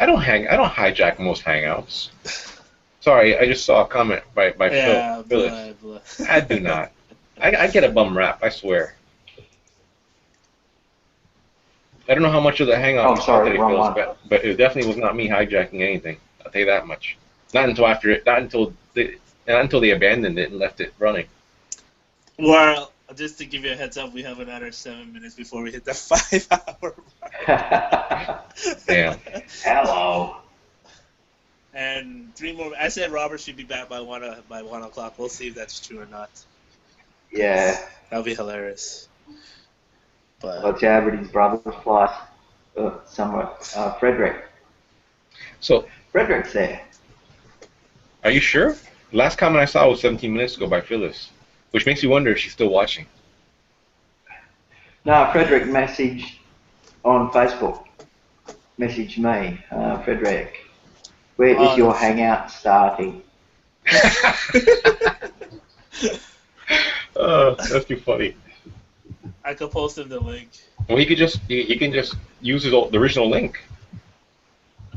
I don't hijack most hangouts. Sorry, I just saw a comment by Yeah, Phyllis. blah. I do not. I get a bum rap, I swear. I don't know how much of the hangout Oh, you saw sorry, today, wrong Phyllis, one. but it definitely was not me hijacking anything. I'll tell you that much. Not until they abandoned it and left it running. Well, just to give you a heads up, we have another 7 minutes before we hit the 5-hour mark. Damn. Hello. And 3 more. I said Robert should be back by 1 o'clock. We'll see if that's true or not. Yeah. That'll be hilarious. But Well, Jaberty's brother's flight somewhere. Frederick. So, Frederick's there. are you sure? Last comment I saw was 17 minutes ago by Phyllis, which makes you wonder if she's still watching. No, Frederick messaged on Facebook. Messaged me, Frederick. Where is your hangout starting? Oh, that's too funny. I could post him the link. Well, he can just use the original link.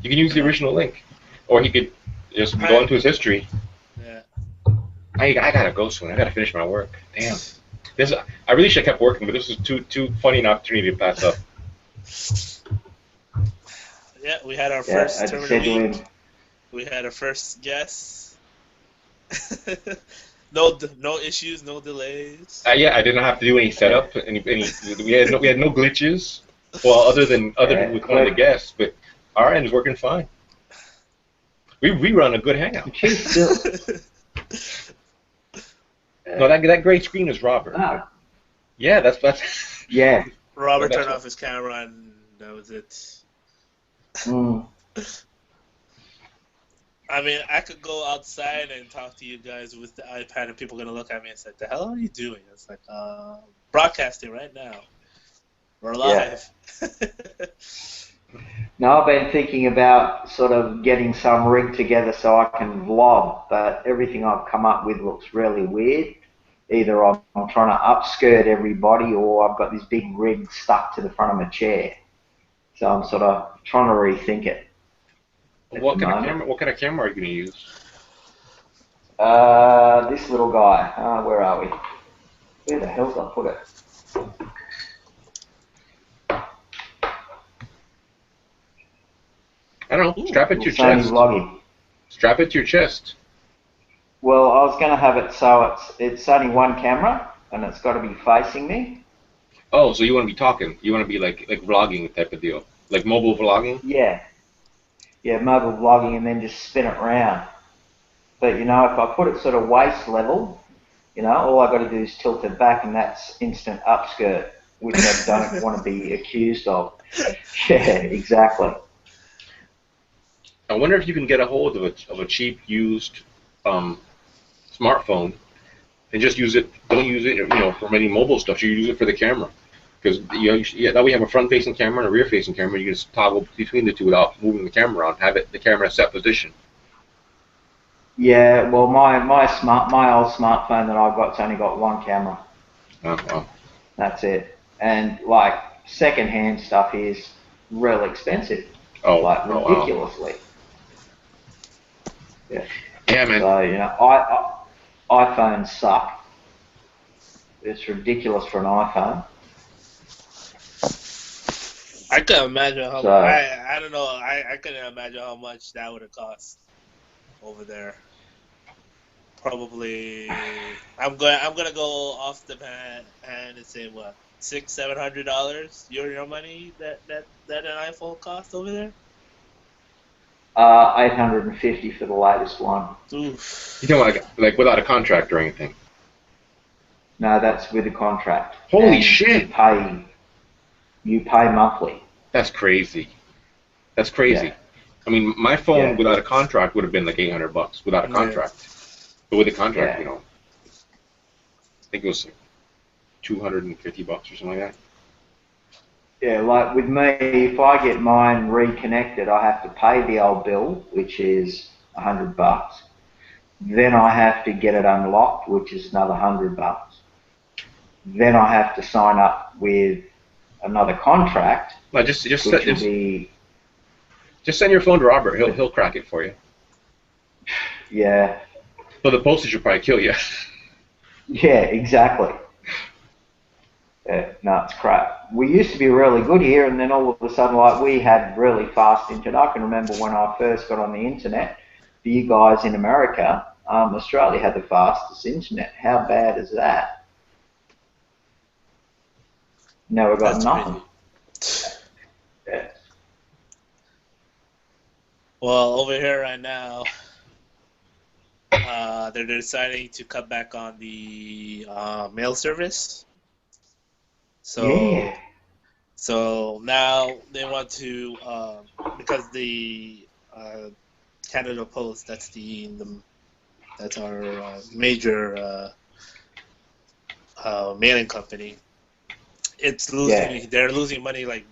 You can use the original link, or he could just go into his history. Yeah. I gotta go soon. I gotta finish my work. Damn. I really should have kept working, but this is too funny an opportunity to pass up. Yeah, we had our I first just term of said the to week. him, We had our first guest. No issues, no delays. Yeah, I didn't have to do any setup. We had no glitches. Well, other than with one of the guests, but our end is working fine. We run a good hangout. she's still. No, that gray screen is Robert. No. Yeah, that's Yeah. Robert That's turned what- off his camera and that was it. Mm. I mean, I could go outside and talk to you guys with the iPad and people are going to look at me and say, the hell are you doing? It's like, broadcasting right now. We're live. No, I've been thinking about sort of getting some rig together so I can vlog, but everything I've come up with looks really weird. Either I'm trying to upskirt everybody or I've got this big rig stuck to the front of my chair. So I'm sort of trying to rethink it. What kind of camera are you gonna use? This little guy. Where are we? Where the hell's I put it? I don't know. Strap it to your Sony chest. vlogging. Strap it to your chest. Well, I was going to have it so it's only one camera and it's got to be facing me. Oh, so you want to be talking? You want to be like vlogging type of deal, like mobile vlogging? Yeah. Yeah, mobile vlogging and then just spin it around. But, you know, if I put it sort of waist level, you know, all I got to do is tilt it back and that's instant upskirt, which I don't want to be accused of. Yeah, exactly. I wonder if you can get a hold of a cheap used smartphone and just use it. Don't use it, for any mobile stuff. You use it for the camera, because now we have a front-facing camera and a rear-facing camera. You can just toggle between the two without moving the camera around. Have the camera in a set position. Yeah, well, my old smartphone that I've got's only got one camera. Oh, wow. That's it. And like second-hand stuff is really expensive. Oh, like wow. ridiculously. Yeah. Yeah, man. So iPhones suck. It's ridiculous for an iPhone. I couldn't imagine how. So- I don't know. I couldn't imagine how much that would have cost over there. Probably. I'm gonna go off the hand and say what, $600-700 your money that an iPhone cost over there. 850 for the latest one. Oof. You don't like without a contract or anything. No, that's with a contract. Holy And shit! You pay monthly. That's crazy. That's crazy. Yeah. I mean, my phone Yeah. without a contract would have been like $800 without a contract. But with a contract, Yeah. I think it was like $250 or something like that. Yeah, like with me, if I get mine reconnected, I have to pay the old bill, which is $100. Then I have to get it unlocked, which is another $100. Then I have to sign up with another contract, No, just which will be send your phone to Robert. He'll crack it for you. yeah, So the postage will probably kill you. yeah, exactly. Yeah, no, it's crap. We used to be really good here, and then all of a sudden, like, we had really fast internet. I can remember when I first got on the internet, for you guys in America, Australia had the fastest internet. How bad is that? Now we've got That's nothing. crazy. Yeah. Well, over here right now, they're deciding to cut back on the mail service. Yeah. So now they want to, because the Canada Post, that's our major mailing company. It's losing. Yeah. They're losing money like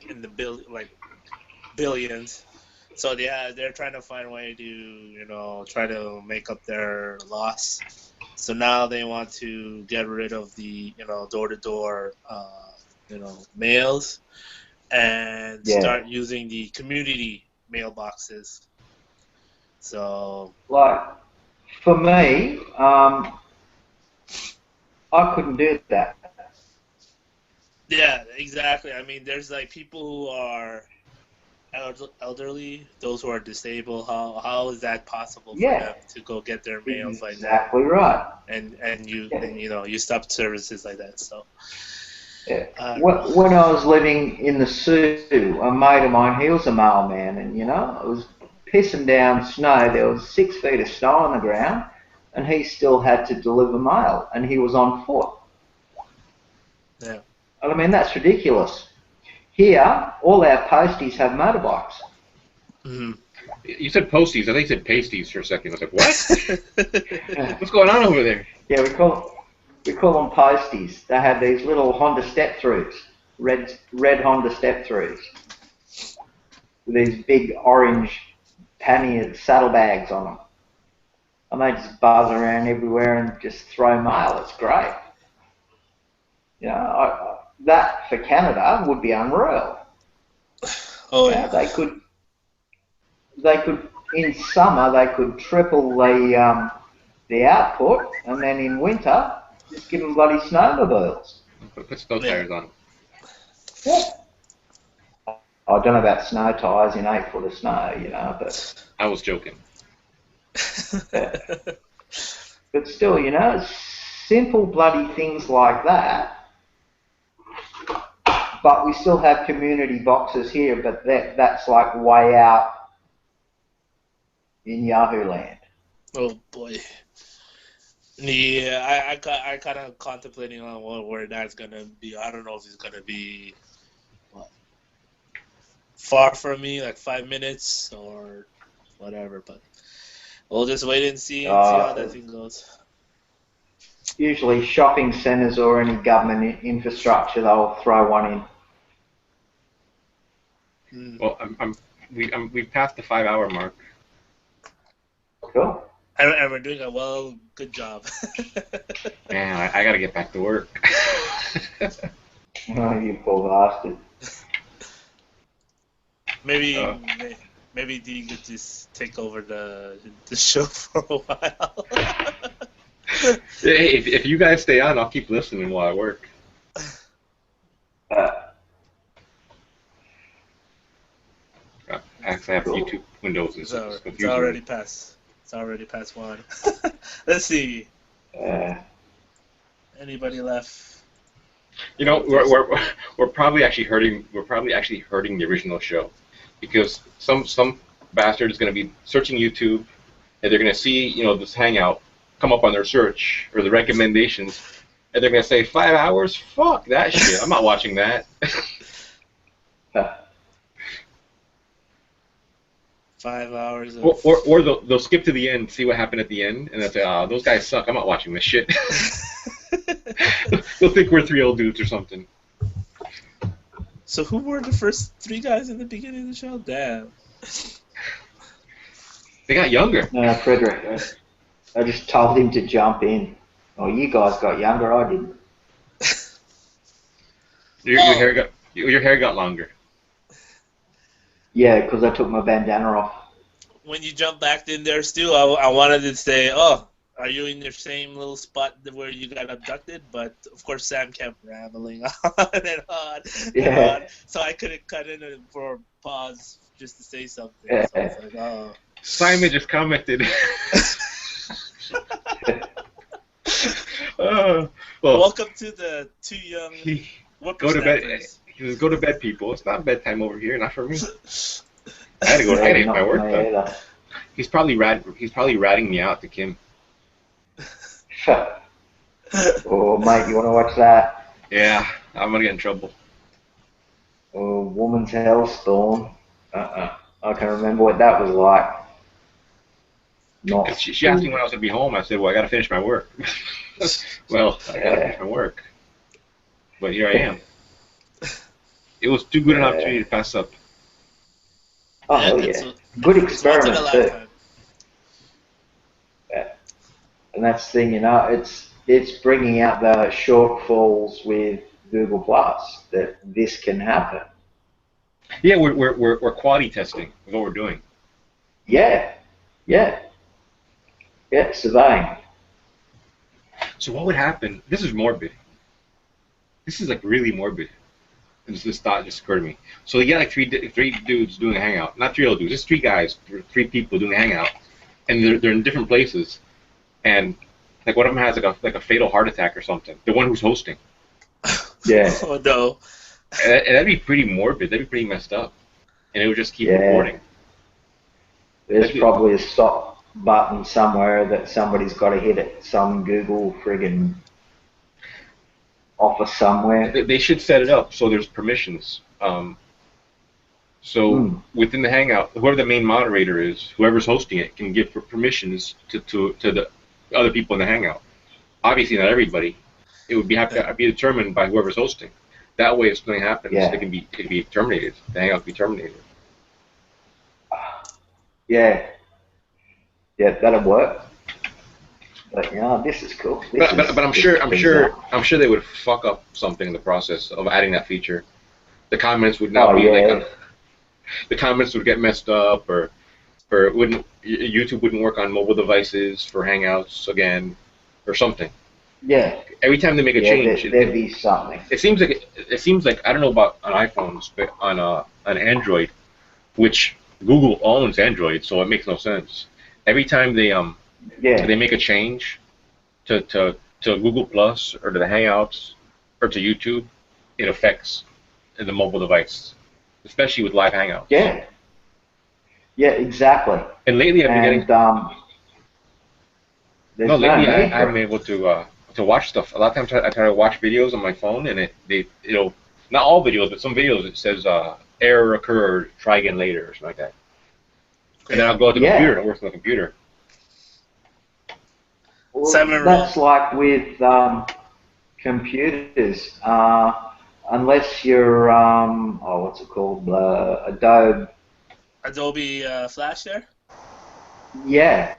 in the billions. So they're trying to find a way to try to make up their loss. So now they want to get rid of the door-to-door mails and Yeah. start using the community mailboxes. So Like, for me, I couldn't do that. yeah, exactly. I mean, there's like people who are elderly, those who are disabled. How is that possible for Yeah. them to go get their mails like that? Exactly right. And you Yeah. and you stop services like that. So Yeah. When I was living in the Sioux, a mate of mine, he was a mailman, and it was pissing down snow. There was 6 feet of snow on the ground, and he still had to deliver mail, and he was on foot. yeah. And I mean, that's ridiculous. Here, all our posties have motorbikes. Mm-hmm. You said posties. I think you said pasties for a second. I was like, what? What's going on over there? Yeah, we call them posties. They have these little Honda step-throughs, red Honda step-throughs, with these big orange pannier saddlebags on them. And they just buzz around everywhere and just throw mail. It's great. That for Canada would be unreal. Oh yeah. They could in summer they could triple the output, and then in winter just give them bloody snowmobiles. Put snow tires on. Yeah. I don't know about snow tyres in 8 foot of snow, but I was joking. but still, simple bloody things like that. But we still have community boxes here, but that's like way out in Yahoo land. Oh boy. Yeah, I kind of contemplating on where that's gonna be. I don't know if it's gonna be far from me, like 5 minutes or whatever. But we'll just wait and see how that thing goes. usually shopping centres or any government infrastructure, they'll throw one in. Well, we've passed the 5 hour mark. Cool. And we're doing a good job. Man, I gotta get back to work. Oh, you poor bastard. Maybe D could just take over the show for a while. Hey, if you guys stay on, I'll keep listening while I work. Actually, I have YouTube windows and stuff. It's It's confusing. already past. It's already past 1. Let's see. Anybody left? You know, we're probably actually hurting. We're probably actually hurting the original show, because some bastard is going to be searching YouTube, and they're going to see, you know, this hangout come up on their search or the recommendations, and they're going to say 5 hours. Fuck that shit. I'm not watching that. 5 hours. Or they'll skip to the end, see what happened at the end, and they'll say, "Oh, those guys suck. I'm not watching this shit." They'll think we're 3 old dudes or something. So who were the first 3 guys in the beginning of the show? Damn. They got younger. No, Frederick, I just told him to jump in. Oh, you guys got younger, I didn't. Your hair got longer. Yeah, because I took my bandana off. When you jump back in there, Stu, I wanted to say, oh, are you in your same little spot where you got abducted? But, of course, Sam kept rambling on and on and on. So I couldn't cut in for a pause just to say something. Yeah. So I was like, oh. Simon just commented. Well, welcome to the 2 young go to bed. Go to bed, people. It's not bedtime over here. Not for me. I had to go get my work done. He's probably ratting me out to Kim. Oh, mate, you want to watch that? Yeah, I'm gonna get in trouble. Oh, Woman's Hellstorm. I can remember what that was like. Not. She asked me when I was gonna be home. I said, "Well, I gotta finish my work." Well, I gotta finish my work. But here I am. It was too good an opportunity to pass up. Oh, yeah. Good experiment, too. And that's the thing, you know, it's bringing out the shortfalls with Google Plus that this can happen. Yeah, we're quality testing with what we're doing. Yeah, surveying. So what would happen? This is morbid. This is like really morbid. And this thought just occurred to me. So you get like three dudes doing a hangout. Not 3 old dudes, just 3 guys, 3 people doing a hangout, and they're in different places. And like one of them has like a fatal heart attack or something. The one who's hosting. Yeah. Oh no. And that'd be pretty morbid. That'd be pretty messed up. And it would just keep recording. There's probably a stop button somewhere that somebody's got to hit it. Some Google friggin' office somewhere. They should set it up so there's permissions. So within the hangout, whoever the main moderator is, whoever's hosting it, can give permissions to the other people in the hangout. Obviously, not everybody. It would have to be determined by whoever's hosting. That way, if something happens, it can be terminated. The hangout can be terminated. Yeah, that'll work. But yeah, this is cool. But I'm sure they would fuck up something in the process of adding that feature. The comments would not be like the comments would get messed up, or YouTube wouldn't work on mobile devices for Hangouts again, or something. Yeah. Every time they make a change, there'd be something. It seems like I don't know about on iPhones, but on Android, which Google owns Android, so it makes no sense. Every time they make a change to Google Plus or to the Hangouts or to YouTube, it affects the mobile device, especially with live Hangouts. Yeah, exactly. And lately I've been getting. I haven't been able to watch stuff. A lot of times I try to watch videos on my phone, and it'll not all videos, but some videos it says error occurred, try again later, or something like that. And then I'll go to the computer and it works on the computer. Simon That's Rule. like with computers. Unless you're, what's it called? Adobe. Adobe Flash there. Yeah,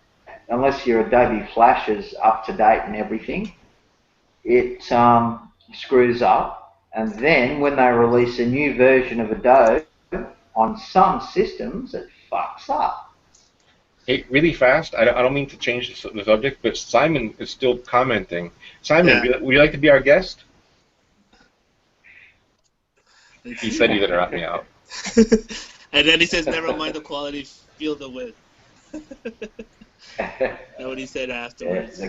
unless your Adobe Flash is up to date and everything, it screws up. And then when they release a new version of Adobe on some systems, it fucks up. Hey, really fast. I don't mean to change the subject, but Simon is still commenting. Simon, Yeah. would you like to be our guest? He said he's gonna rat me out. And then he says, "Never mind the quality, feel the width." That's what he said afterwards.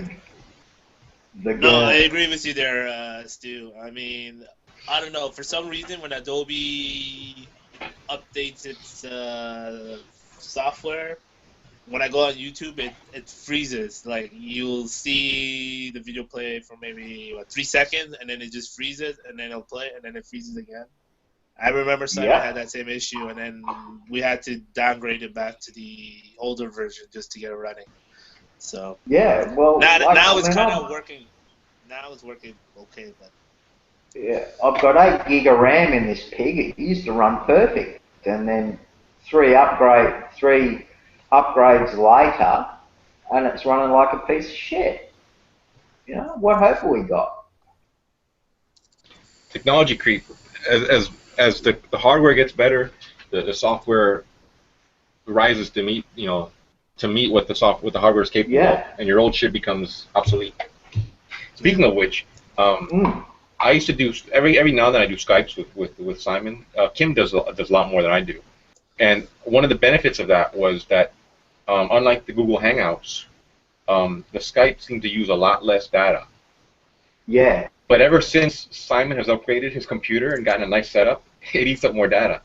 No, I agree with you there, Stu. I mean, I don't know. For some reason, when Adobe updates its software, when I go on YouTube, it freezes. Like, you'll see the video play for maybe 3 seconds, and then it just freezes, and then it'll play, and then it freezes again. I remember Simon had that same issue, and then we had to downgrade it back to the older version just to get it running. So Yeah, well, now it's kind of working. Now it's working okay, but yeah, I've got 8 gig of RAM in this pig. It used to run perfect, and then three upgrades later, and it's running like a piece of shit. You know, what hope have we got? Technology creep. As the hardware gets better, the software rises to meet what the hardware is capable of, and your old shit becomes obsolete. Speaking of which, I used to do every now and then I do Skypes with Simon. Kim does a lot more than I do, and one of the benefits of that was that unlike the Google Hangouts, the Skype seemed to use a lot less data. Yeah. But ever since Simon has upgraded his computer and gotten a nice setup, it eats up more data.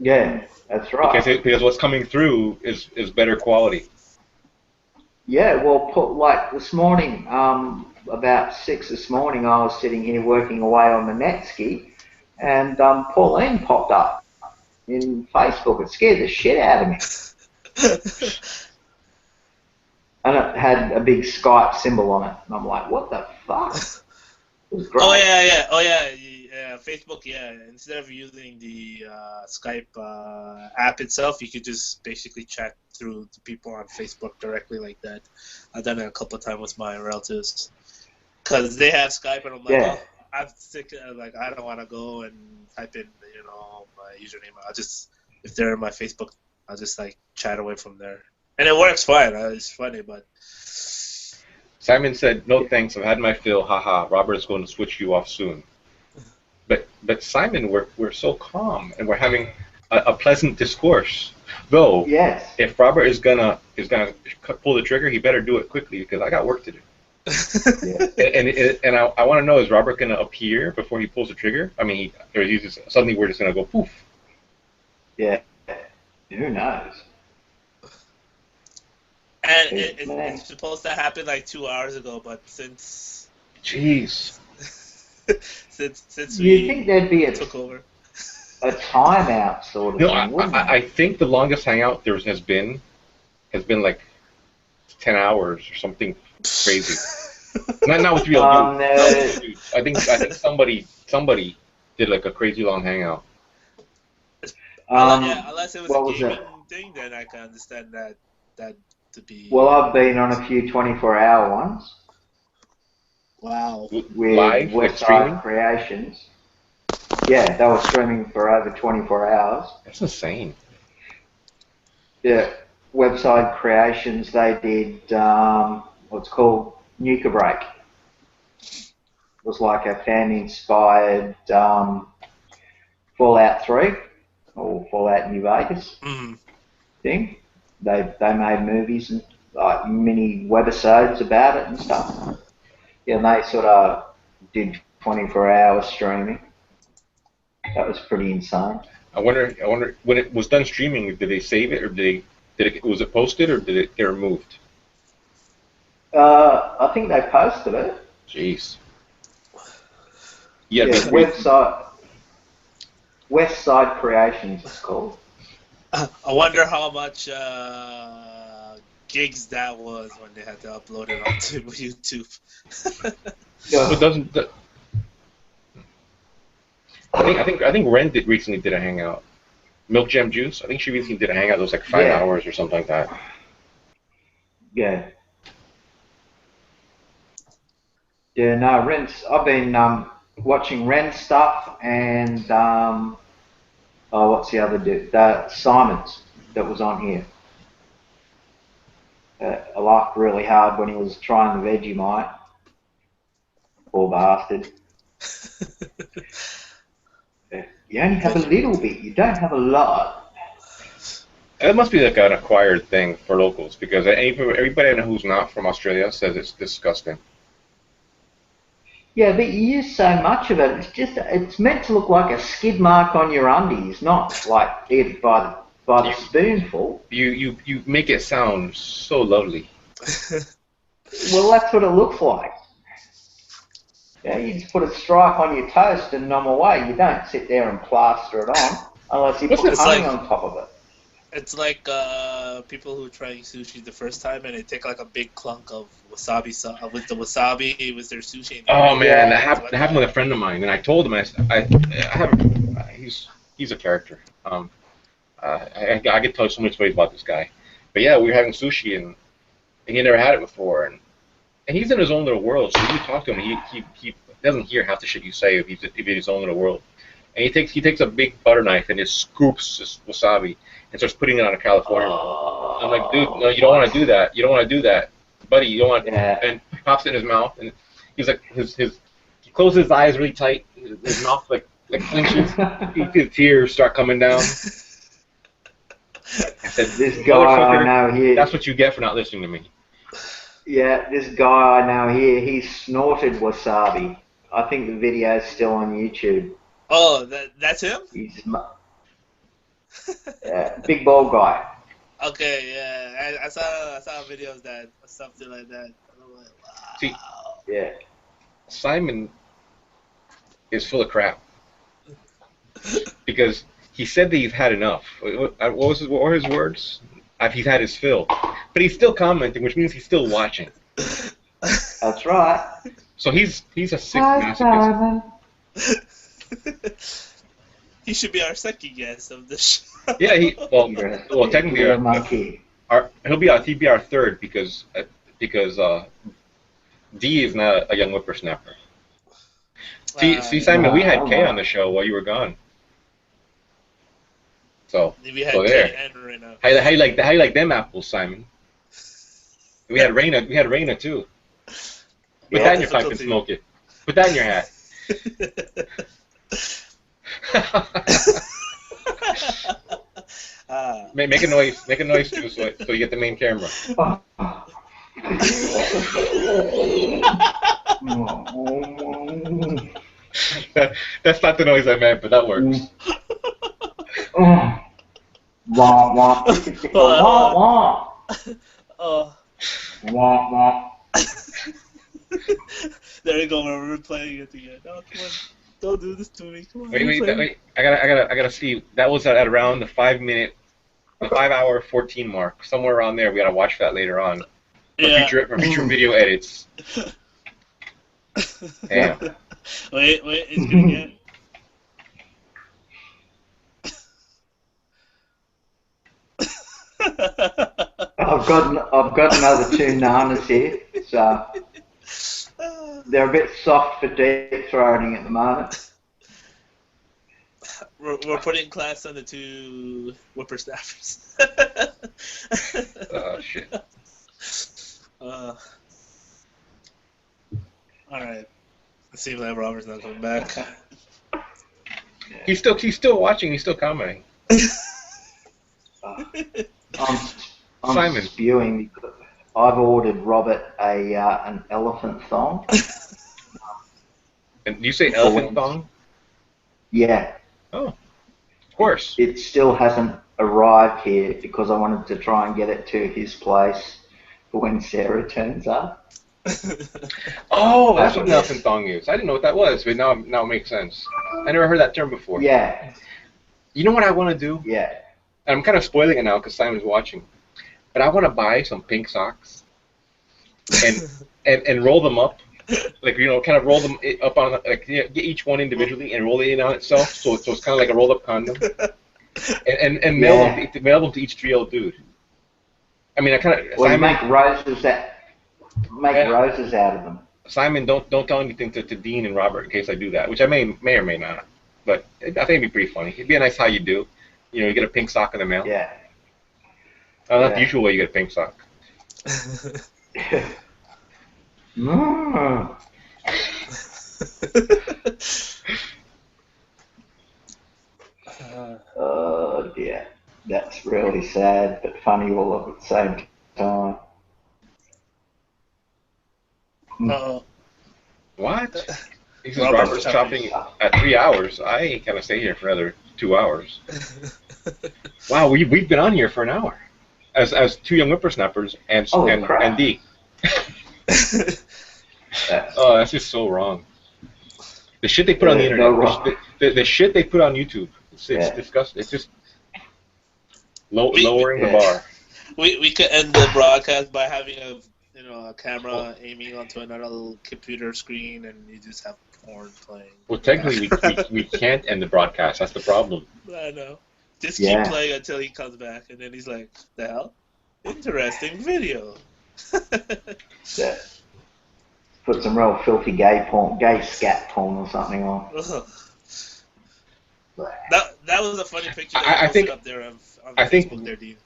Yeah, that's right. Because what's coming through is better quality. Yeah, well, like this morning, about 6 this morning, I was sitting here working away on the Netscape, and Pauline popped up in Facebook. It scared the shit out of me. And it had a big Skype symbol on it, and I'm like, what the fuck? It was great. Oh yeah. Facebook, yeah. Instead of using the Skype app itself, you could just basically chat through the people on Facebook directly like that. I've done it a couple of times with my relatives, because they have Skype, and I'm like, oh, I'm sick. Like, I don't want to go and type in, my username. If they're in my Facebook, I'll just like chat away from there, and it works fine. It's funny, but. Simon said, "No thanks, I've had my fill. Haha, Robert is going to switch you off soon." But Simon, we're so calm, and we're having a pleasant discourse. Though, if Robert is gonna pull the trigger, he better do it quickly because I got work to do. And I want to know, is Robert gonna appear before he pulls the trigger? I mean, or is he just suddenly we're just gonna go poof? Yeah, who knows? And it's supposed to happen like 2 hours ago, but since... Jeez. since you think there'd be took over. A timeout sort of thing, wouldn't I think the longest hangout there has been like 10 hours or something crazy. not with real dudes. I think somebody did like a crazy long hangout. Unless it was a gaming thing, then I can understand that to be. Well, I've been on a few 24-hour ones. Wow. With live, Westside Creations. Yeah, they were streaming for over 24 hours. That's insane. Yeah, Website Creations, they did what's called Nuka Break. It was like a fan-inspired Fallout 3 or Fallout New Vegas thing. They made movies and like mini webisodes about it and stuff. Yeah, and they sort of did 24 hours streaming. That was pretty insane. I wonder when it was done streaming, did they save it or was it posted or did it get removed? I think they posted it. Jeez. Yeah, Westside Creations it's called. I wonder how much gigs that was when they had to upload it onto YouTube. But doesn't the, I think Ren recently did a hangout. Milk Jam Juice. I think she recently did a hangout. It was like 5 hours or something like that. Yeah. Yeah, no, I've been watching Ren stuff and what's the other dude? Simon's that was on here. I laughed really hard when he was trying the Vegemite. Poor bastard. You only have a little bit. You don't have a lot. It must be like an acquired thing for locals because everybody I know who's not from Australia says it's disgusting. Yeah, but you use so much of it. It's meant to look like a skid mark on your undies, not like eat it by the spoonful. You make it sound so lovely. Well, that's what it looks like. Yeah, you just put a stripe on your toast and nom away. You don't sit there and plaster it on unless you put honey on top of it. It's like people who try sushi the first time and they take like a big clunk of wasabi with the wasabi with their sushi. Oh man, that happened with a friend of mine, and I told him he's a character. I could tell you so many stories about this guy, but yeah, we were having sushi and he never had it before, and he's in his own little world. So you talk to him, he doesn't hear half the shit you say if he's in his own little world. And he takes a big butter knife and just scoops this wasabi and starts putting it on a California roll. I'm like, dude, no, you don't want to do that. You don't want to do that, buddy. You don't want. Yeah. And he pops it in his mouth, and he's like, he closes his eyes really tight. His mouth like clenches. His tears start coming down. I said, this guy I know here. That's what you get for not listening to me. Yeah, this guy I know here, he snorted wasabi. I think the video's still on YouTube. Oh, that's him? He's big bald guy. Okay, yeah, I saw videos that something like that. I'm like, wow. See, yeah, Simon is full of crap because he said that he's had enough. What were his words? He's had his fill, but he's still commenting, which means he's still watching. That's right. So he's a sick masochist. He should be our second guest of the show. Yeah, well technically he'll be our third because D is not a young whippersnapper. See, Simon, we had Kay on the show while you were gone. So there. And Reina. How you like them apples, Simon? We had Reina too. Put that in your pipe and smoke it. Put that in your hat. Make a noise too, so you get the main camera. That's not the noise I meant, but that works. Wah wah. Wah wah. Oh. Wah wah. There you go. We're playing it again. Oh, come on! Don't do this to me. Come on. Wait. I gotta see. That was at around the 5 hour 14 mark, somewhere around there. We gotta watch that later on. For future video edits. Damn. Wait, it's gonna get. I've got another two nanas here, so they're a bit soft for deep throating at the moment. We're putting class on the two whippersnappers. Oh shit. All right. It seems like Robert's not coming back. He's still watching. He's still commenting. I'm Simon. spewing because I've ordered Robert an elephant thong. And you say elephant thong? Yeah. Oh, of course. It still hasn't arrived here because I wanted to try and get it to his place for when Sarah turns up. Oh, that's what an elephant thong is. I didn't know what that was, but now it makes sense. I never heard that term before. Yeah. You know what I want to do? Yeah. And I'm kind of spoiling it now because Simon's watching. but I want to buy some pink socks and and roll them up, like kind of roll them up on like get each one individually and roll it in on itself, so it's kind of like a rolled up condom, and mail them to each 3-year-old dude. I mean, I kind of Well, Simon, make roses out of them. Simon, don't tell anything to Dean and Robert in case I do that, which I may or may not. But I think it'd be pretty funny. It'd be a nice how you do. You get a pink sock in the mail. Yeah. Not the usual way you get a pink sock. Oh dear. That's really sad, but funny all at the same time. What? He says Robert's chopping at 3 hours. I ain't gonna stay here for another 2 hours. Wow, we've been on here for an hour, as two young whippersnappers and D. Oh, that's just so wrong. The shit they put on the internet, the shit they put on YouTube, it's disgusting. It's just lowering the bar. We could end the broadcast by having a camera aiming onto another little computer screen, and you just have porn playing. Well, technically, we can't end the broadcast. That's the problem. I know. Just keep playing until he comes back, and then he's like, "The hell? Interesting video." Yeah. Put some real filthy gay scat porn or something on. That was a funny picture that I think, up there on I Facebook think, there, Dean.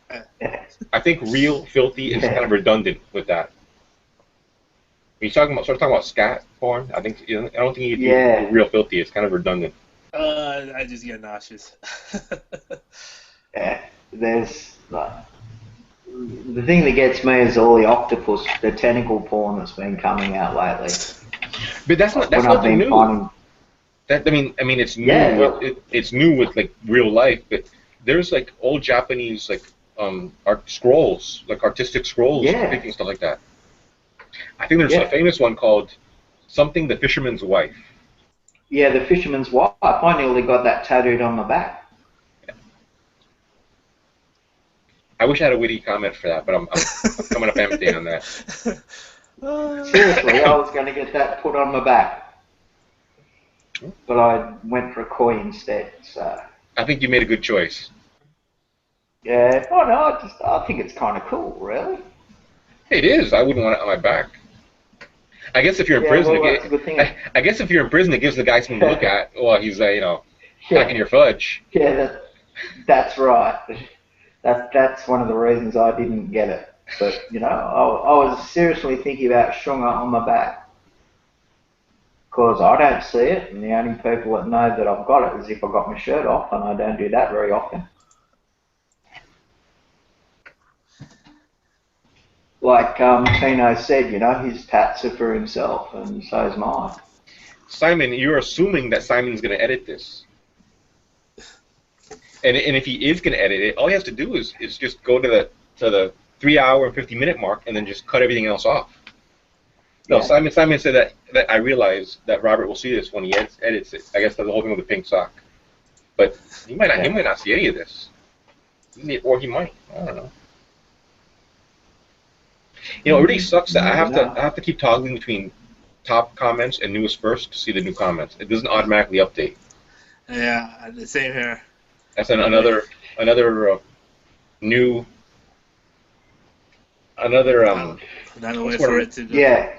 I think real filthy is kind of redundant with that. When you talking about scat porn, I don't think you do real filthy. It's kind of redundant. I just get nauseous. There's the thing that gets me is all the octopus, the tentacle porn that's been coming out lately. But that's nothing new. I mean, it's new. Yeah, it's new with like real life. But there's like old Japanese art scrolls, like artistic scrolls, depicting stuff like that. I think there's a famous one called something the Fisherman's Wife. Yeah, the Fisherman's Wife. I nearly got that tattooed on my back. I wish I had a witty comment for that, but I'm coming up empty on that. Seriously, I was going to get that put on my back, but I went for a koi instead. So I think you made a good choice. Yeah. Oh no, I think it's kind of cool, really. It is. I wouldn't want it on my back. I guess if you're in prison, I guess if you're in prison, it gives the guy something to look at while he's packing your fudge. Yeah, that's right. That's one of the reasons I didn't get it. But I was seriously thinking about showing it on my back because I don't see it, and the only people that know that I've got it is if I got my shirt off, and I don't do that very often. Like Tino said, his tats are for himself, and so is mine. Simon, you're assuming that Simon's going to edit this. And if he is going to edit it, all he has to do is just go to the 3 hour and 50-minute mark and then just cut everything else off. No, Simon said that I realize that Robert will see this when he edits it. I guess the whole thing with the pink sock. But he might not see any of this. Or he might. I don't know. It really sucks that I have to keep toggling between top comments and newest first to see the new comments. It doesn't automatically update. Yeah, the same here. That's another new way for it to go. Yeah,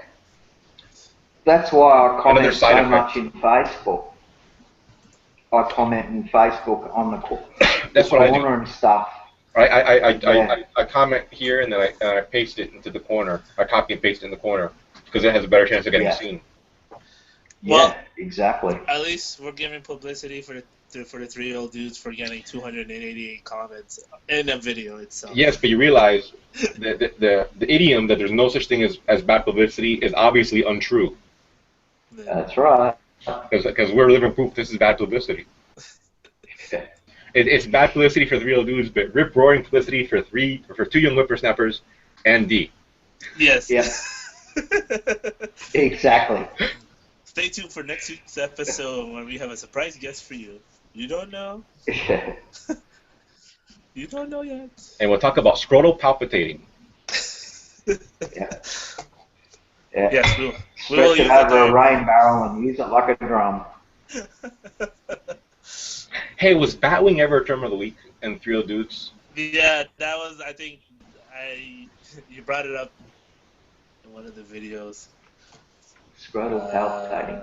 that's why I comment so much in Facebook. I comment in Facebook on the corner and stuff. I comment here and then I paste it into the corner. I copy and paste it in the corner because it has a better chance of getting seen. Well, exactly. At least we're giving publicity for the 3 Old Dudes for getting 288 comments in a video itself. Yes, but you realize the idiom that there's no such thing as bad publicity is obviously untrue. That's right. Because we're living proof this is bad publicity. It's bad publicity for 3 Old Dudes, but rip-roaring publicity for two young whippersnappers and D. Yes. Yeah. Exactly. Stay tuned for next week's episode when we have a surprise guest for you. You don't know? You don't know yet. And we'll talk about scrotal palpitating. Yeah. Yeah. Yes, we will Stretch use it that over a term. rain barrel and use it like a drum. Hey, was Batwing ever a term of the week in Three Old Dudes? Yeah, that was. I think you brought it up in one of the videos. Scrotal palpitating.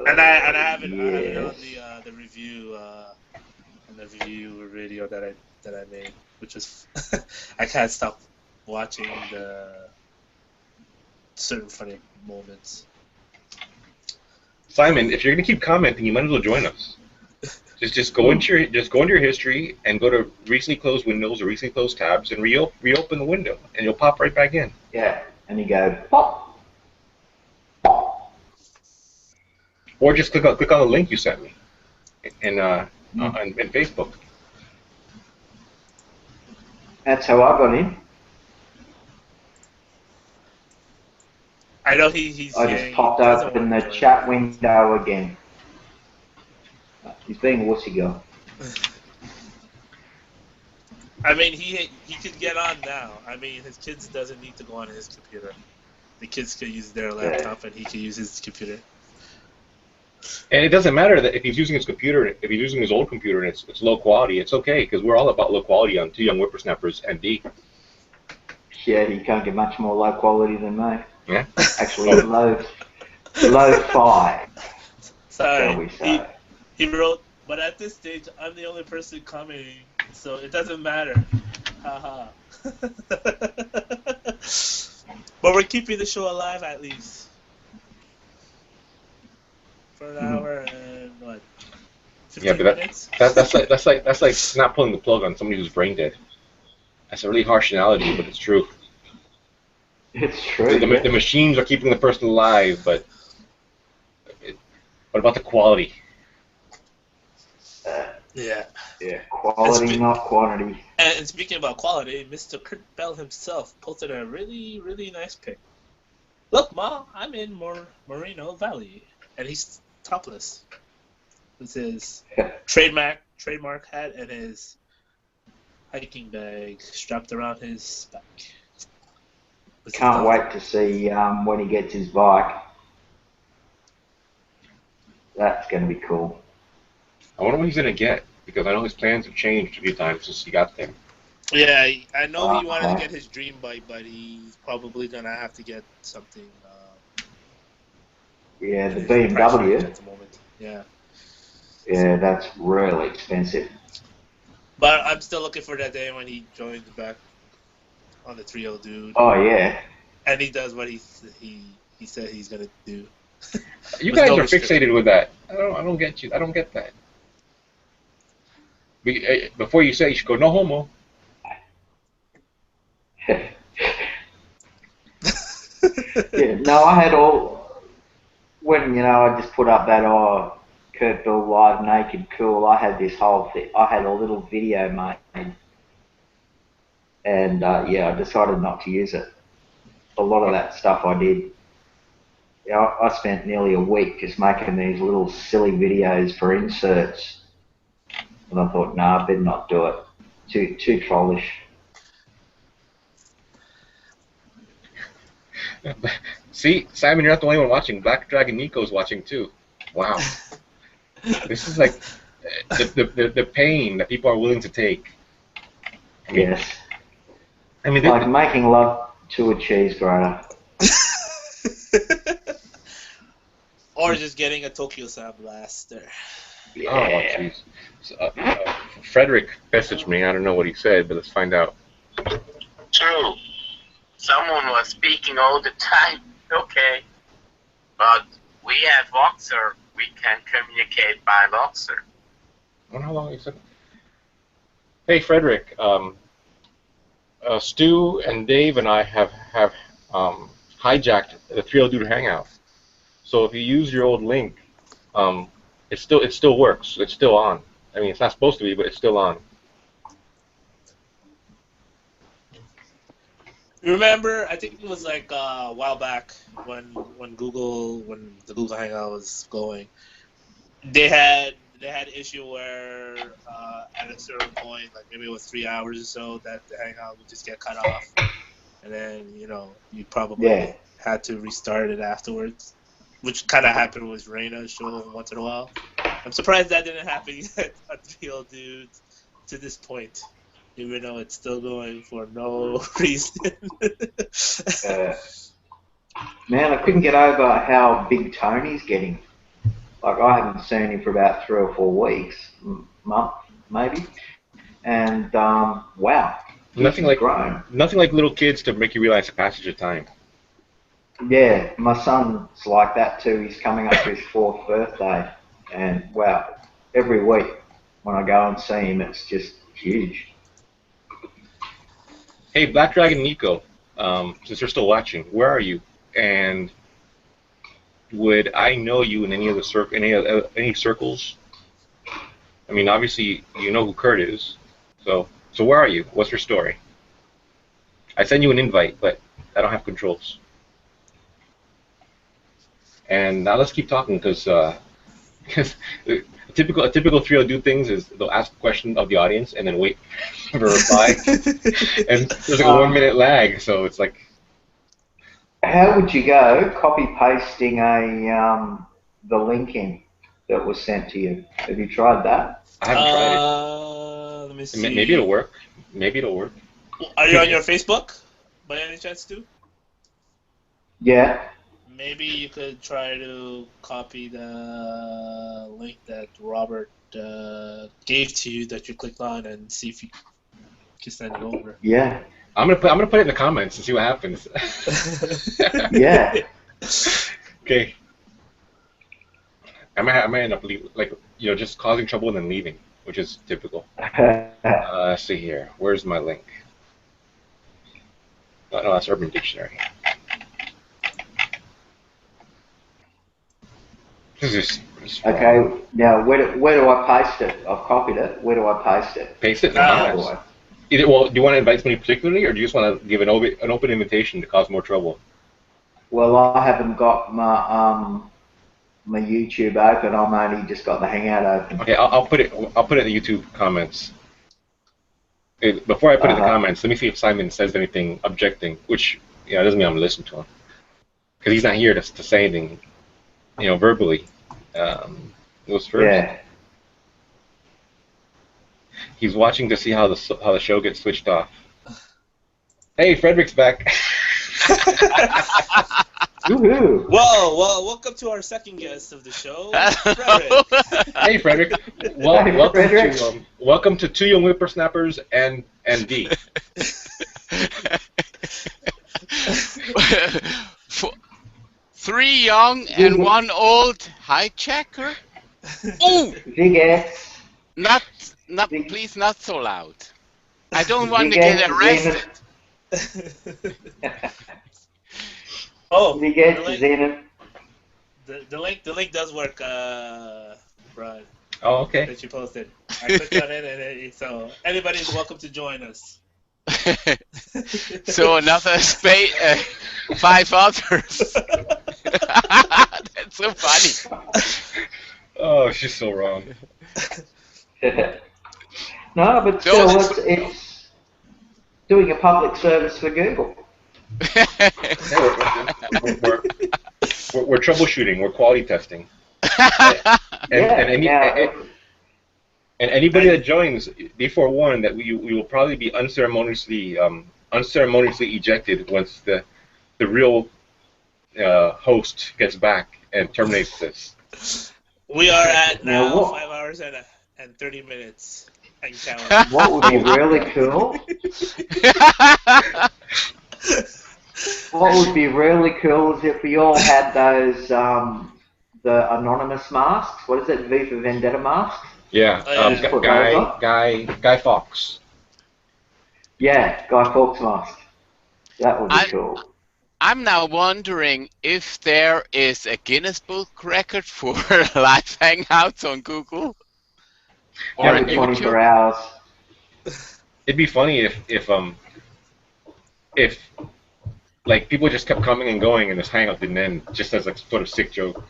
And I have it Yes. on the review on the review video that I made, which was I can't stop watching the certain funny moments. Simon, if you're gonna keep commenting, you might as well join us. Just go into your history and go to recently closed windows or recently closed tabs and reopen the window, and you'll pop right back in. Yeah, and you go pop. Or just click on the link you sent me, in Facebook. That's how I got in. I know he's I saying just popped he doesn't open want the to join chat us. window again. He's being a wussy girl. I mean, he could get on now. I mean, his kids doesn't need to go on his computer. The kids could use their laptop, and he could use his computer. And it doesn't matter that if he's using his computer, if he's using his old computer and it's low quality, it's okay because we're all about low quality on Two Young Whippersnappers and D. Yeah, you can't get much more low quality than me. Yeah. Actually, low-fi, shall we Sorry, say. he wrote, but at this stage, I'm the only person commenting, so it doesn't matter. Haha. But we're keeping the show alive at least. For an hour and what? 15 minutes? That's like not pulling the plug on somebody who's brain dead. That's a really harsh analogy, but it's true. It's true. The machines are keeping the person alive, but what about the quality? Yeah. Yeah, quality, not quantity. And speaking about quality, Mr. Kurt Bell himself posted a really, really nice pic. Look, Ma, I'm in Moreno Valley, and he's topless. With his trademark hat and his hiking bag strapped around his back. Can't wait to see when he gets his bike. That's going to be cool. I wonder what he's gonna get because I know his plans have changed a few times since he got there. Yeah, I know he wanted to get his dream bike, but he's probably gonna have to get something. Yeah, the price range BMW. at the moment. Yeah. Yeah, that's really expensive. But I'm still looking for that day when he joins back on the Three Old Dude. Oh yeah. And he does what he said he's gonna do. You guys are fixated with that. I don't get you. I don't get that. Before you say, you should go no homo. Yeah, no, I had when I just put up that Kurt Bill live naked cool. I had this whole thing. I had a little video made, and yeah, I decided not to use it. A lot of that stuff I did. Yeah, I spent nearly a week just making these little silly videos for inserts, and I thought, nah, I better not do it. Too trollish. See, Simon, you're not the only one watching. Black Dragon Nico's watching too. Wow. This is like the pain that people are willing to take. I mean, Yes. I mean, Like making love to a cheese grater. Or just getting a Tokyo Sound blaster. Yeah. Oh, jeez. So, Frederick messaged me. I don't know what he said, but let's find out. True. Someone was speaking all the time. Okay. But we at Voxer, we can communicate by Voxer. I wonder how long he said. Hey, Frederick. Stu and Dave and I have hijacked the Three Old Dude Hangout. So if you use your old link, it still works. It's still on. I mean, it's not supposed to be, but it's still on. Remember, I think it was like a while back when the Google Hangout was going. They they had issue where at a certain point, like maybe it was 3 hours or so, that the hangout would just get cut off, and then you probably had to restart it afterwards, which kind of happened with Reina's show once in a while. I'm surprised that didn't happen yet at Three Old Dudes to this point, even though it's still going for no reason. Man, I couldn't get over how big Tony's getting. Like, I haven't seen him for about 3 or 4 weeks, month maybe, and wow, Nothing like grown. nothing like little kids to make you realize the passage of time. Yeah, my son's like that too. He's coming up to his 4th birthday, and wow, every week when I go and see him, it's just huge. Hey, Black Dragon Nico, since you're still watching, where are you? And would I know you in any of the any circles? I mean, obviously you know who Kurt is. So where are you? What's your story? I send you an invite, but I don't have controls. And now let's keep talking, because a typical Three Old Dude things is they'll ask a question of the audience and then wait for a reply, and there's like a 1 minute lag. So it's like, how would you go copy pasting the link in that was sent to you? Have you tried that? I haven't tried Let me it. see. Maybe it'll work. Maybe it'll work. Are you on your Facebook by any chance too? Yeah. Maybe you could try to copy the link that Robert gave to you that you clicked on and see if you can send it over. Yeah. I'm gonna put it in the comments and see what happens. Yeah. Okay. I might end up just causing trouble and then leaving, which is typical. Let's see here. Where's my link? Oh, no, that's Urban Dictionary. Okay. Now, where do I paste it? I've copied it. Where do I paste it? Paste it in the comments. Do you want to invite somebody particularly, or do you just want to give an open invitation to cause more trouble? Well, I haven't got my YouTube open. I'm only just got the Hangout open. Okay, I'll put it in the YouTube comments. Before I put it in the comments, let me see if Simon says anything objecting, which doesn't mean I'm gonna listen to him, because he's not here to say anything, verbally. Was first. Yeah. He's watching to see how the show gets switched off. Hey, Frederick's back. Woohoo! Well, welcome to our second guest of the show, Frederick. Hey, Frederick. Welcome to Two Young Whippersnappers and D. Three young and one old hijacker. Oh, Hijacked. Please, not so loud. I don't want to get arrested. Oh, the link does work, Brad. Oh, okay. That you posted. I clicked on it, so anybody's welcome to join us. So another 5 others. That's so funny. Oh, she's so wrong. No, but still, it's doing a public service for Google. We're troubleshooting. We're quality testing. And anybody that joins, be forewarned that we will probably be unceremoniously ejected once the real host gets back and terminates this. We are at now 5 hours and 30 minutes and counting. What would be really cool? What would be really cool is if we all had those the anonymous masks. What is it? V for Vendetta masks. Yeah, Guy Fawkes. Yeah, Guy Fawkes mask. That would be cool. I'm now wondering if there is a Guinness Book record for live hangouts on Google or on 24 hours. It'd be funny if like people just kept coming and going and this hangout didn't end, just as a sort of sick joke.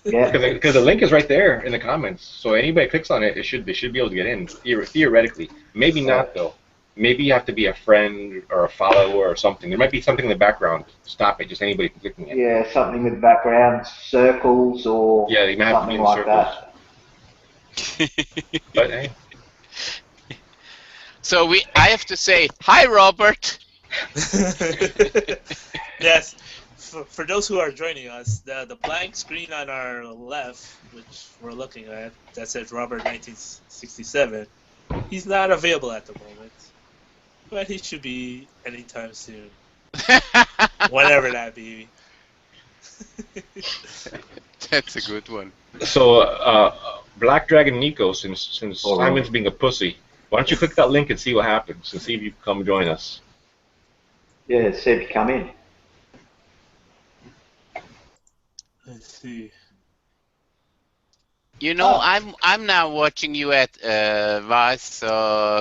Yeah. Because the link is right there in the comments. So anybody clicks on it, they should be able to get in theoretically. Maybe not though. Maybe you have to be a friend or a follower or something. There might be something in the background. Stop it. Just anybody clicking it. Yeah, something with background circles or Yeah, you might have to be something in like circles. that. But hey. So I have to say, hi, Robert. Yes. For those who are joining us, the blank screen on our left, which we're looking at, that says Robert 1967, he's not available at the moment. But he should be anytime soon. Whenever that be. That's a good one. So, Black Dragon Nico, since All Simon's right. being a pussy, why don't you click that link and see what happens, and see if you come join us. Yeah, see if you come in. Let's see. You know, Oh. I'm now watching you at Vice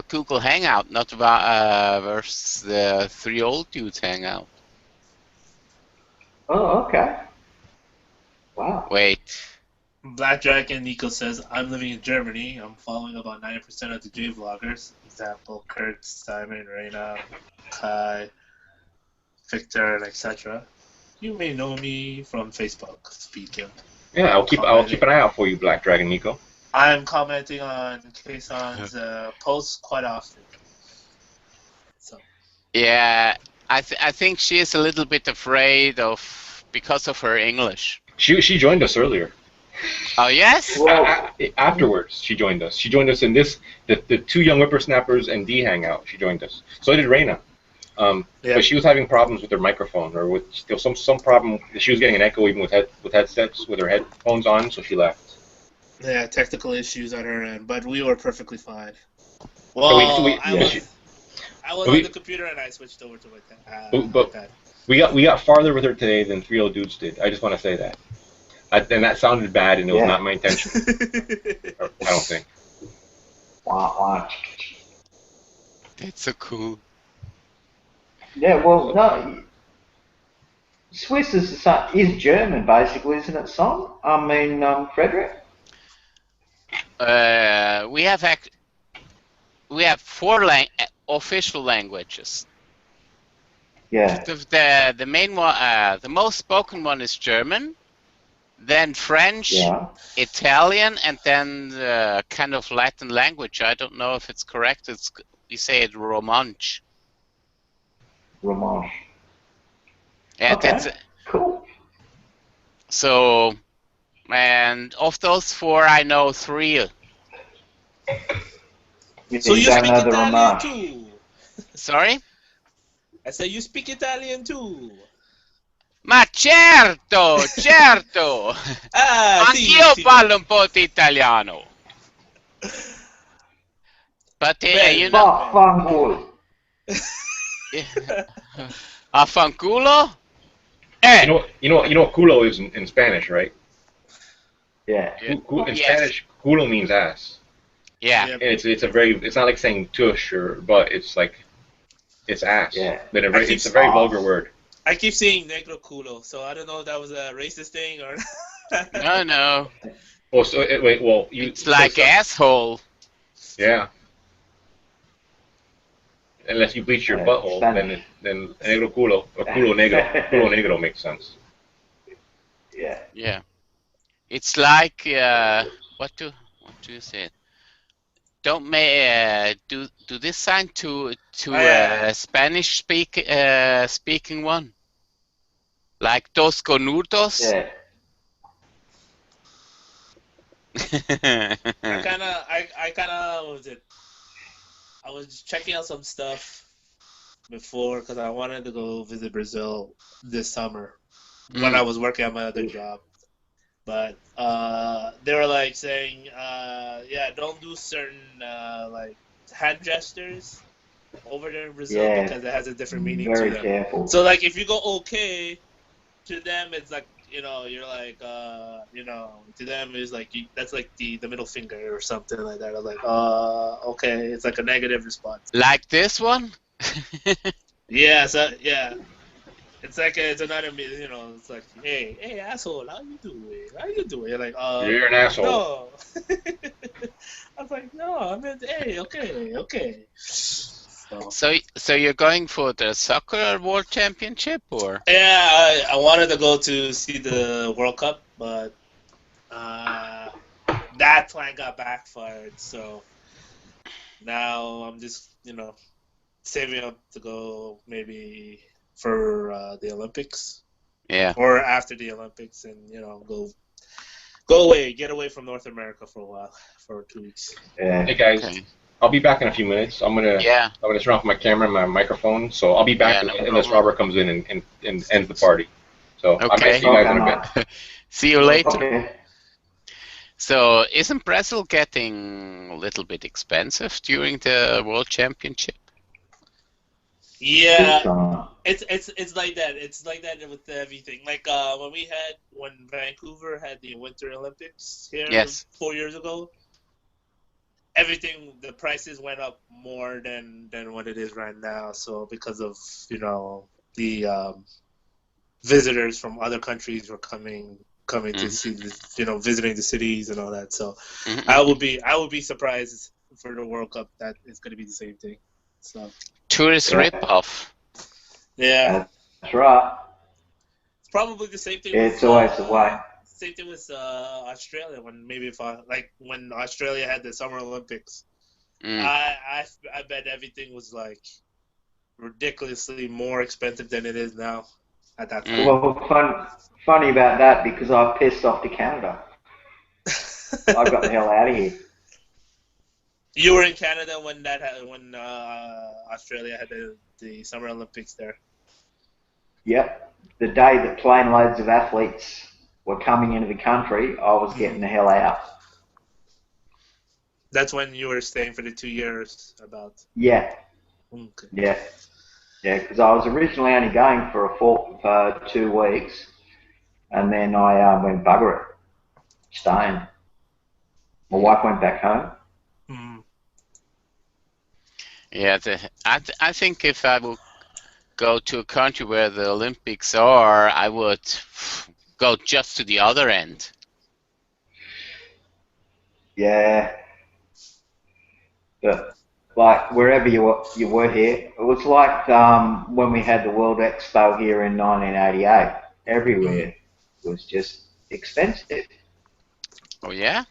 Google Hangout, not versus the Three Old Dudes Hangout. Oh, okay. Wow. Wait. Black Dragon Nico says, I'm living in Germany. I'm following about 90% of the J vloggers. Example, Kurt, Simon, Reina, Kai, Victor, and etc. You may know me from Facebook, speaking. Yeah, I'll keep an eye out for you, Black Dragon Nico. I'm commenting on Kayson's posts quite often. So. Yeah, I think she is a little bit afraid because of her English. She joined us earlier. Oh yes. Well, Afterwards, she joined us. She joined us in the two young whippersnappers and D hangout. She joined us. So did Reina. Yeah. But she was having problems with her microphone, or there was some problem. She was getting an echo even with headsets with her headphones on, so she left. Yeah, technical issues on her end, but we were perfectly fine. So Well, I was on the computer and I switched over to my iPad. We got farther with her today than Three Old Dudes did. I just want to say that. And that sounded bad, and it was not my intention. I don't think. That's so cool. Yeah, well, no. Swiss is German, basically, isn't it, Son? I mean, Frederick? We have four official languages. Yeah. The main one, the most spoken one is German, then French, Italian, and then kind of Latin language. I don't know if it's correct. We say it Romansh. Romansh. Yeah, okay. that's cool. So, and of those four, I know three. So you speak Italian too? Sorry? I said you speak Italian too. Ma certo, certo. Anch'io parlo un po' di italiano. But you know. Affanculo. Affanculo? You know what culo is in Spanish, right? Yeah. In Spanish, culo means ass. Yeah. And it's not like saying tush or butt. It's like it's ass. Yeah. But it's a very vulgar word. I keep saying negro culo, so I don't know if that was a racist thing or. No. Well, so wait. Well, it's like asshole. Yeah. Unless you bleach your butthole, then negro culo or culo negro makes sense. Yeah. Yeah. It's like what do you say? Don't do this sign to Spanish speaking one, like dos conudos. Yeah. I was checking out some stuff before because I wanted to go visit Brazil this summer when I was working at my other job. But they were like saying, don't do certain like hand gestures over there in Brazil because it has a different meaning to them. Careful. So like if you go okay, to them it's like you're like to them it's like that's like the middle finger or something like that. I was like okay, it's like a negative response. Like this one. Yeah. So yeah. It's like it's another, you know. It's like, hey, asshole, how you doing? How you doing? You're like, You're an asshole. no. I was like, no. I meant, hey, okay. So you're going for the soccer world championship, or? Yeah, I wanted to go to see the World Cup, but that plan got backfired. So now I'm just, saving up to go maybe for the Olympics. Yeah. Or after the Olympics, and go away, get away from North America for a while, for 2 weeks. Yeah. Hey guys, Okay. I'll be back in a few minutes. I'm gonna turn off my camera and my microphone, so I'll be back unless Robert comes in and ends the party. So I might see you guys in a bit. See you later. Okay. So isn't Brazil getting a little bit expensive during the World Championship? Yeah, it's like that. It's like that with everything. Like when Vancouver had the Winter Olympics here 4 years ago, everything, the prices went up more than what it is right now. So because of the visitors from other countries were coming to see visiting the cities and all that. So I would be surprised for the World Cup that it's going to be the same thing. So tourist rip-off. Yeah, that's right. it's probably the same thing. It's always the way. Same thing with Australia when Australia had the Summer Olympics. I bet everything was like ridiculously more expensive than it is now at that time. Well, funny about that, because I pissed off to Canada. I got the hell out of here. You were in Canada when Australia had the Summer Olympics there. Yep. The day that plane loads of athletes were coming into the country, I was getting the hell out. That's when you were staying for the 2 years, about. Yeah. Okay. Yeah. Yeah, because I was originally only going for 2 weeks, and then I went bugger it, staying. My wife went back home. Yeah, I think if I would go to a country where the Olympics are, I would go just to the other end. Yeah. But like wherever you were here, it was like when we had the World Expo here in 1988. Everywhere was just expensive. Oh yeah,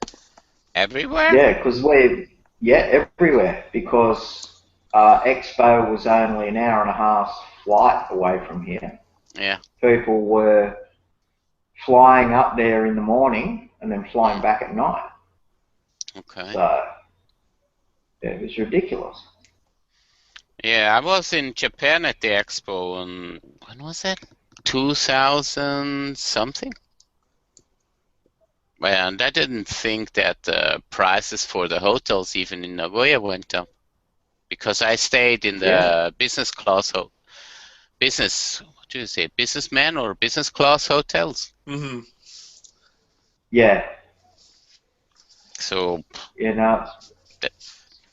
everywhere. Yeah, everywhere, because Expo was only an hour and a half flight away from here. Yeah. People were flying up there in the morning and then flying back at night. Okay. So it was ridiculous. Yeah, I was in Japan at the expo, and when was that? 2000 something. And I didn't think that the prices for the hotels even in Nagoya went up, because I stayed in the business class businessman or business class hotels. Mm-hmm. Yeah. So.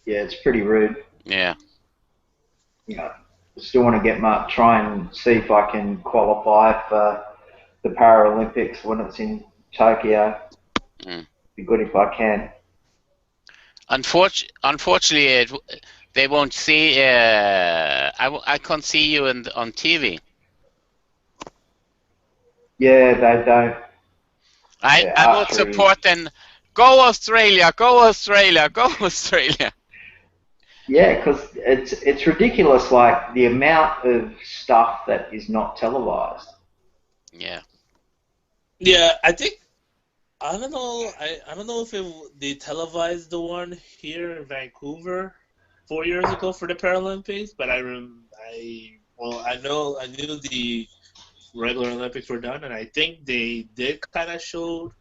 It's pretty rude. Yeah. I still want to try and see if I can qualify for the Paralympics when it's in Tokyo. Be good if I can. Unfortunately, they won't see. I can't see you on TV. Yeah, they don't. I would support them. Go Australia! Go Australia! Go Australia! Yeah, because it's ridiculous, like the amount of stuff that is not televised. Yeah. Yeah, I don't know. I don't know if they televised the one here in Vancouver 4 years ago for the Paralympics, but I knew the regular Olympics were done, and I think they did kind of show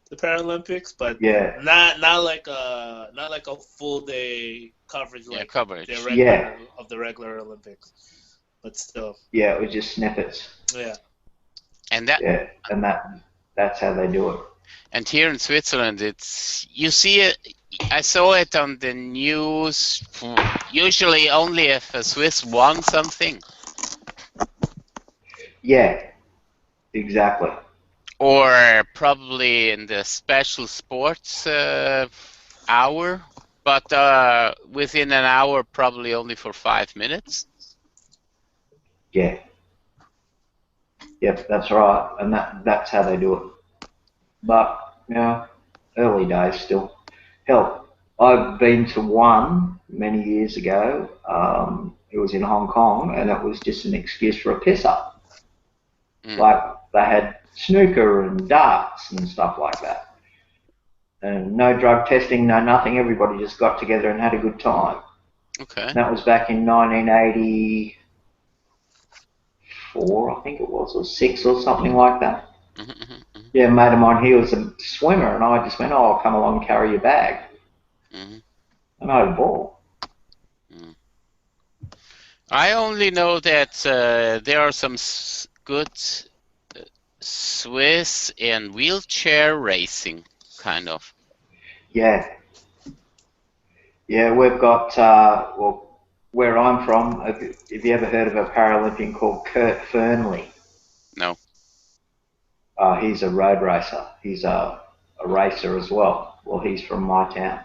the Paralympics, but not like a full day coverage of the regular Olympics, but still. Yeah, it was just snippets. Yeah. And that's how they do it. And here in Switzerland, you see it. I saw it on the news. Usually, only if a Swiss won something. Yeah, exactly. Or probably in the special sports hour, but within an hour, probably only for 5 minutes. Yeah. Yep, that's right. And that's how they do it. But, early days still. Hell, I've been to one many years ago. It was in Hong Kong, and it was just an excuse for a piss up. Like, they had snooker and darts and stuff like that. And no drug testing, no nothing. Everybody just got together and had a good time. Okay. And that was back in 1984, I think it was, or 6 or something like that. Yeah, a mate of mine, he was a swimmer, and I just went, oh, I'll come along and carry your bag. And I had a ball. I only know that there are some good Swiss in wheelchair racing, kind of. Yeah. Yeah, we've got, well, where I'm from, have you ever heard of a Paralympian called Kurt Fernley? No. He's a road racer. He's a racer as well. Well, he's from my town.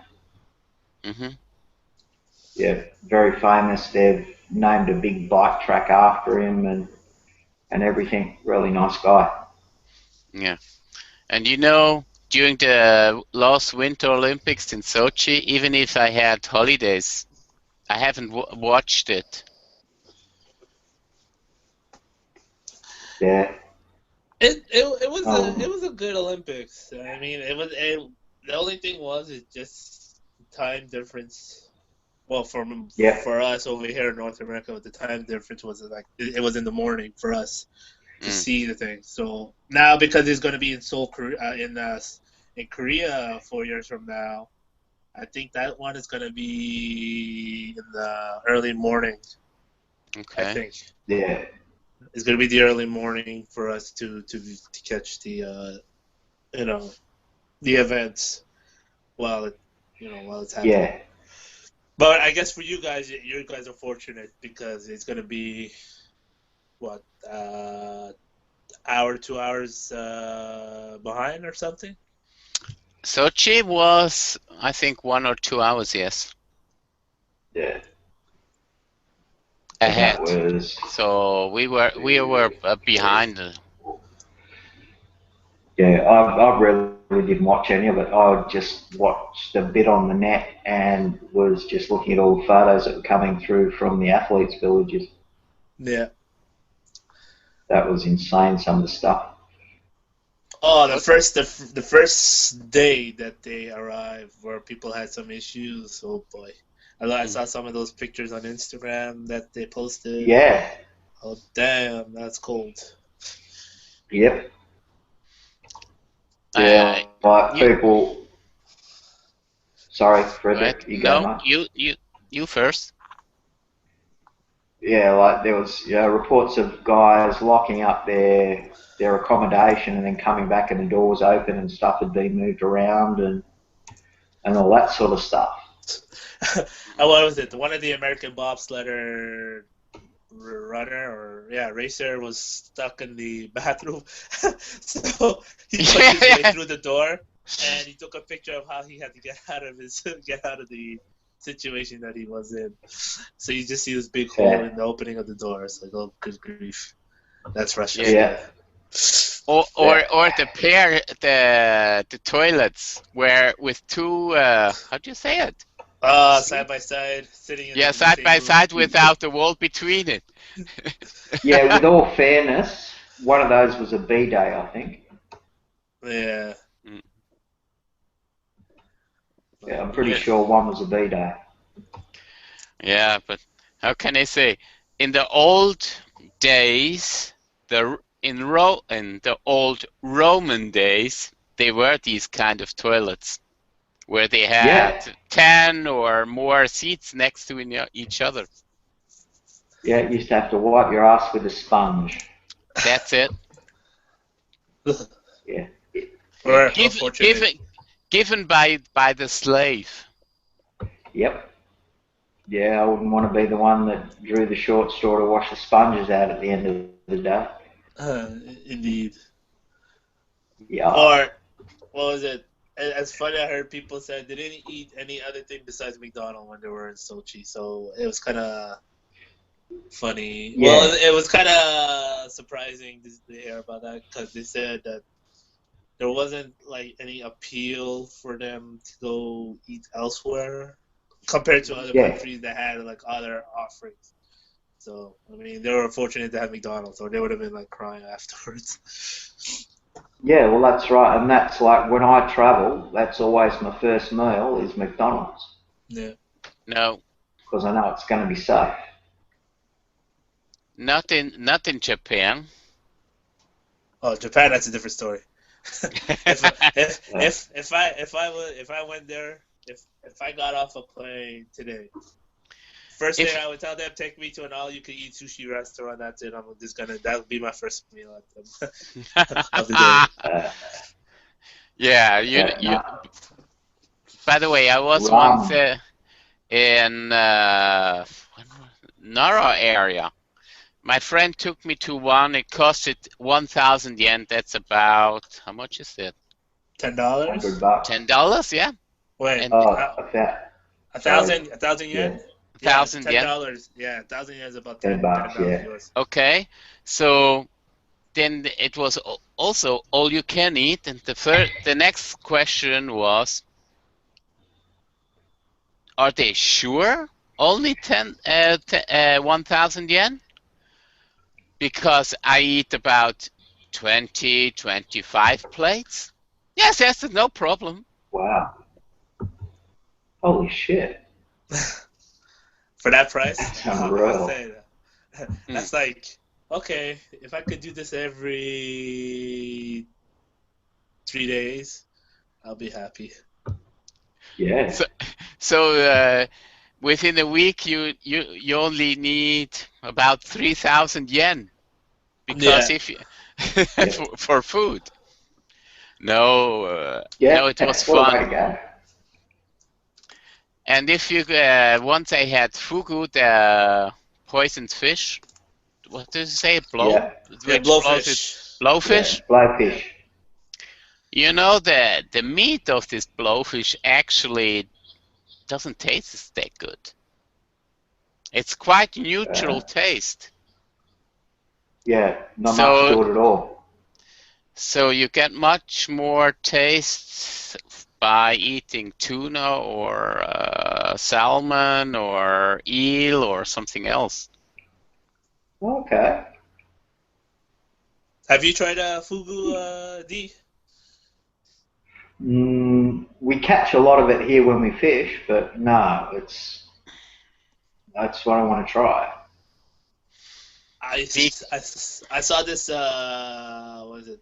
Yeah, very famous. They've named a big bike track after him and everything. Really nice guy. Yeah. And during the last Winter Olympics in Sochi, even if I had holidays, I haven't watched it. Yeah. It was a good Olympics. I mean, the only thing was it just time difference. Well, for us over here in North America, the time difference was like it was in the morning for us to see the thing. So now, because it's going to be in Seoul, in Korea 4 years from now, I think that one is going to be in the early morning. Okay. I think. Yeah. It's going to be the early morning for us to catch the the events while it's happening. Yeah. But I guess for you guys are fortunate because it's going to be hour, 2 hours behind or something? Sochi was, I think, 1 or 2 hours, yes. Yeah. Ahead. Was... So we were behind. Yeah, I really didn't watch any of it. I just watched a bit on the net and was just looking at all the photos that were coming through from the athletes' villages. Yeah. That was insane, some of the stuff. Oh, the first day that they arrived, where people had some issues. Oh boy, I saw some of those pictures on Instagram that they posted. Yeah. Oh damn, that's cold. Yep. Yeah, like people. Sorry, Frederick, you go, mate. You first. Yeah, like there was reports of guys locking up their accommodation and then coming back and the doors open and stuff had been moved around and all that sort of stuff. What was it? One of the American bobsledder racer was stuck in the bathroom. So he pushed his way through the door and he took a picture of how he had to get out of the situation that he was in. So you just see this big hole in the opening of the door. It's like, oh, good grief. That's Russia. Yeah. Or the toilets were with two how do you say it? Side by side, sitting in side by side without the wall between it. Yeah, with all fairness, one of those was a B-day, I think. Yeah. Yeah, I'm pretty sure one was a B-day. Yeah, but how can I say? In the old days, in the old Roman days, there were these kind of toilets where they had 10 or more seats next to each other. Yeah, you used to have to wipe your ass with a sponge. That's it. Yeah. Given by the slave. Yep. Yeah, I wouldn't want to be the one that drew the short straw to wash the sponges out at the end of the day. Indeed. Yeah. Or what was it? As funny, I heard people said they didn't eat any other thing besides McDonald's when they were in Sochi. So it was kind of funny. Yeah. Well, it was kind of surprising to hear about that because they said that there wasn't like any appeal for them to go eat elsewhere compared to other Yeah. countries that had like other offerings. So I mean, they were fortunate to have McDonald's, or they would have been like crying afterwards. Yeah, well, that's right. And that's like when I travel, that's always my first meal is McDonald's Yeah. No, because I know it's going to be safe. not in Japan. Oh, Japan, that's a different story. if I went there, if I got off a plane today, first thing I would tell them, take me to an all-you-can-eat sushi restaurant. That's it. That would be my first meal of the day. Yeah, you. By the way, I was once in Nara area. My friend took me to one. It costed 1,000 yen. That's about, how much is it? $10. $10, yeah. Wait, and, 1,000 yen? Yeah. 1,000 yen. $10. Yeah, 1,000 yen is about $10, yeah. US. Okay, so then it was also all you can eat, and the next question was, are they sure only 1,000 yen? Because I eat about 20, 25 plates. Yes, no problem. Wow. Holy shit. For that price? That's unreal. That's like, okay, if I could do this every 3 days, I'll be happy. Yeah. So within a week, you only need about 3,000 yen, because if you for food. No, it was fun. And if you once I had fugu, the poisoned fish. What did you say? blowfish. Blowfish. Yeah, blowfish. You know, the meat of this blowfish actually doesn't taste that good. It's quite neutral taste. Yeah, not much to it at all. So you get much more taste by eating tuna or salmon or eel or something else. Okay. Have you tried fugu, D? We catch a lot of it here when we fish, but no, that's what I want to try. I saw this. What was it?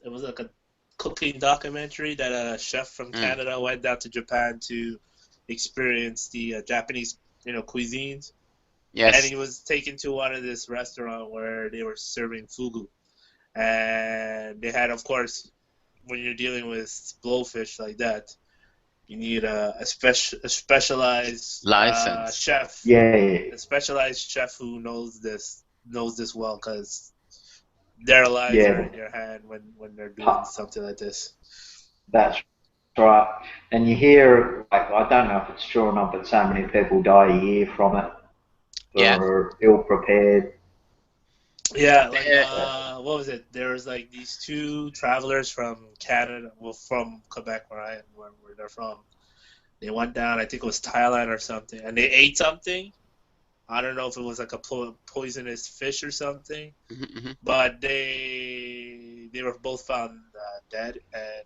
It was like a cooking documentary that a chef from Canada went down to Japan to experience the Japanese, cuisines. Yes. And he was taken to one of this restaurant where they were serving fugu, and they had, of course, when you're dealing with blowfish like that, you need a specialized license chef. Yeah. A specialized chef who knows this well, because their lives are in your hand when they're doing something like this. That's right. And you hear, like, I don't know if it's true or not, but so many people die a year from it. Or ill prepared. Yeah, like what was it? There was like these two travelers from Canada, from Quebec, where they're from. They went down, I think it was Thailand or something, and they ate something. I don't know if it was like a poisonous fish or something, but they were both found dead, and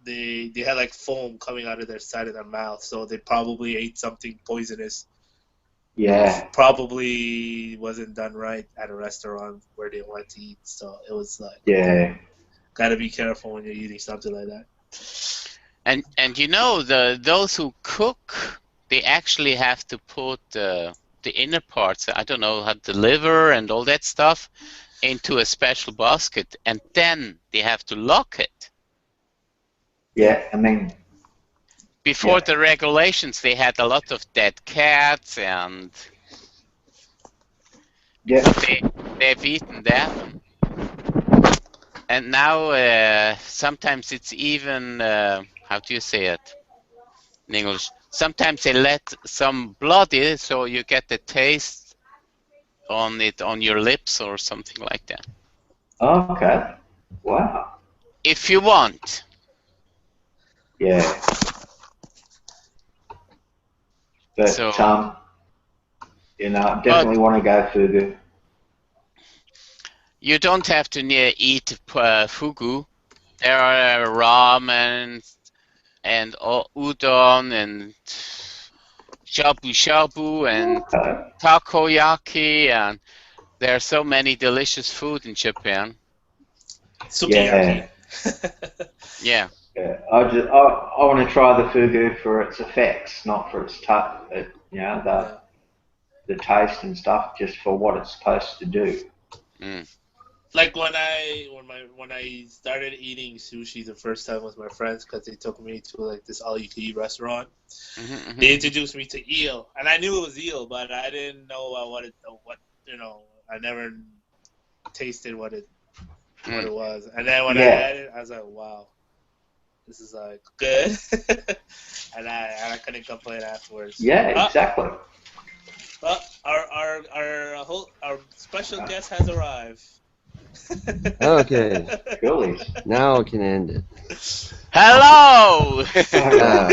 they had like foam coming out of their side of their mouth, so they probably ate something poisonous. Yeah. Probably wasn't done right at a restaurant where they went to eat, so it was like, gotta be careful when you're eating something like that. And those who cook, they actually have to put the inner parts, I don't know, the liver and all that stuff, into a special basket, and then they have to lock it. Yeah, I mean, before the regulations, they had a lot of dead cats, and Yeah. They've eaten that. And now sometimes it's even, how do you say it in English? Sometimes they let some blood in, so you get the taste on it on your lips or something like that. Okay. Wow. If you want. Yeah. But So, you know, definitely want to go fugu. you don't have to eat fugu. There are ramen and udon and shabu shabu and Okay. takoyaki, and there are so many delicious food in Japan. Sukiyaki. Yeah. Yeah. I want to try the fugu for its effects, not for its the taste and stuff, just for what it's supposed to do. Mm. Like when I started eating sushi the first time with my friends, because they took me to like this all-you-can-eat restaurant. Mm-hmm. They introduced me to eel, and I knew it was eel, but I didn't know what I never tasted what it was. And then when I had it, I was like, wow, this is like good, and I couldn't complain afterwards. Yeah, exactly. Well, our special guest has arrived. Okay. Cool. Now we can end it. Hello!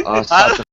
Awesome.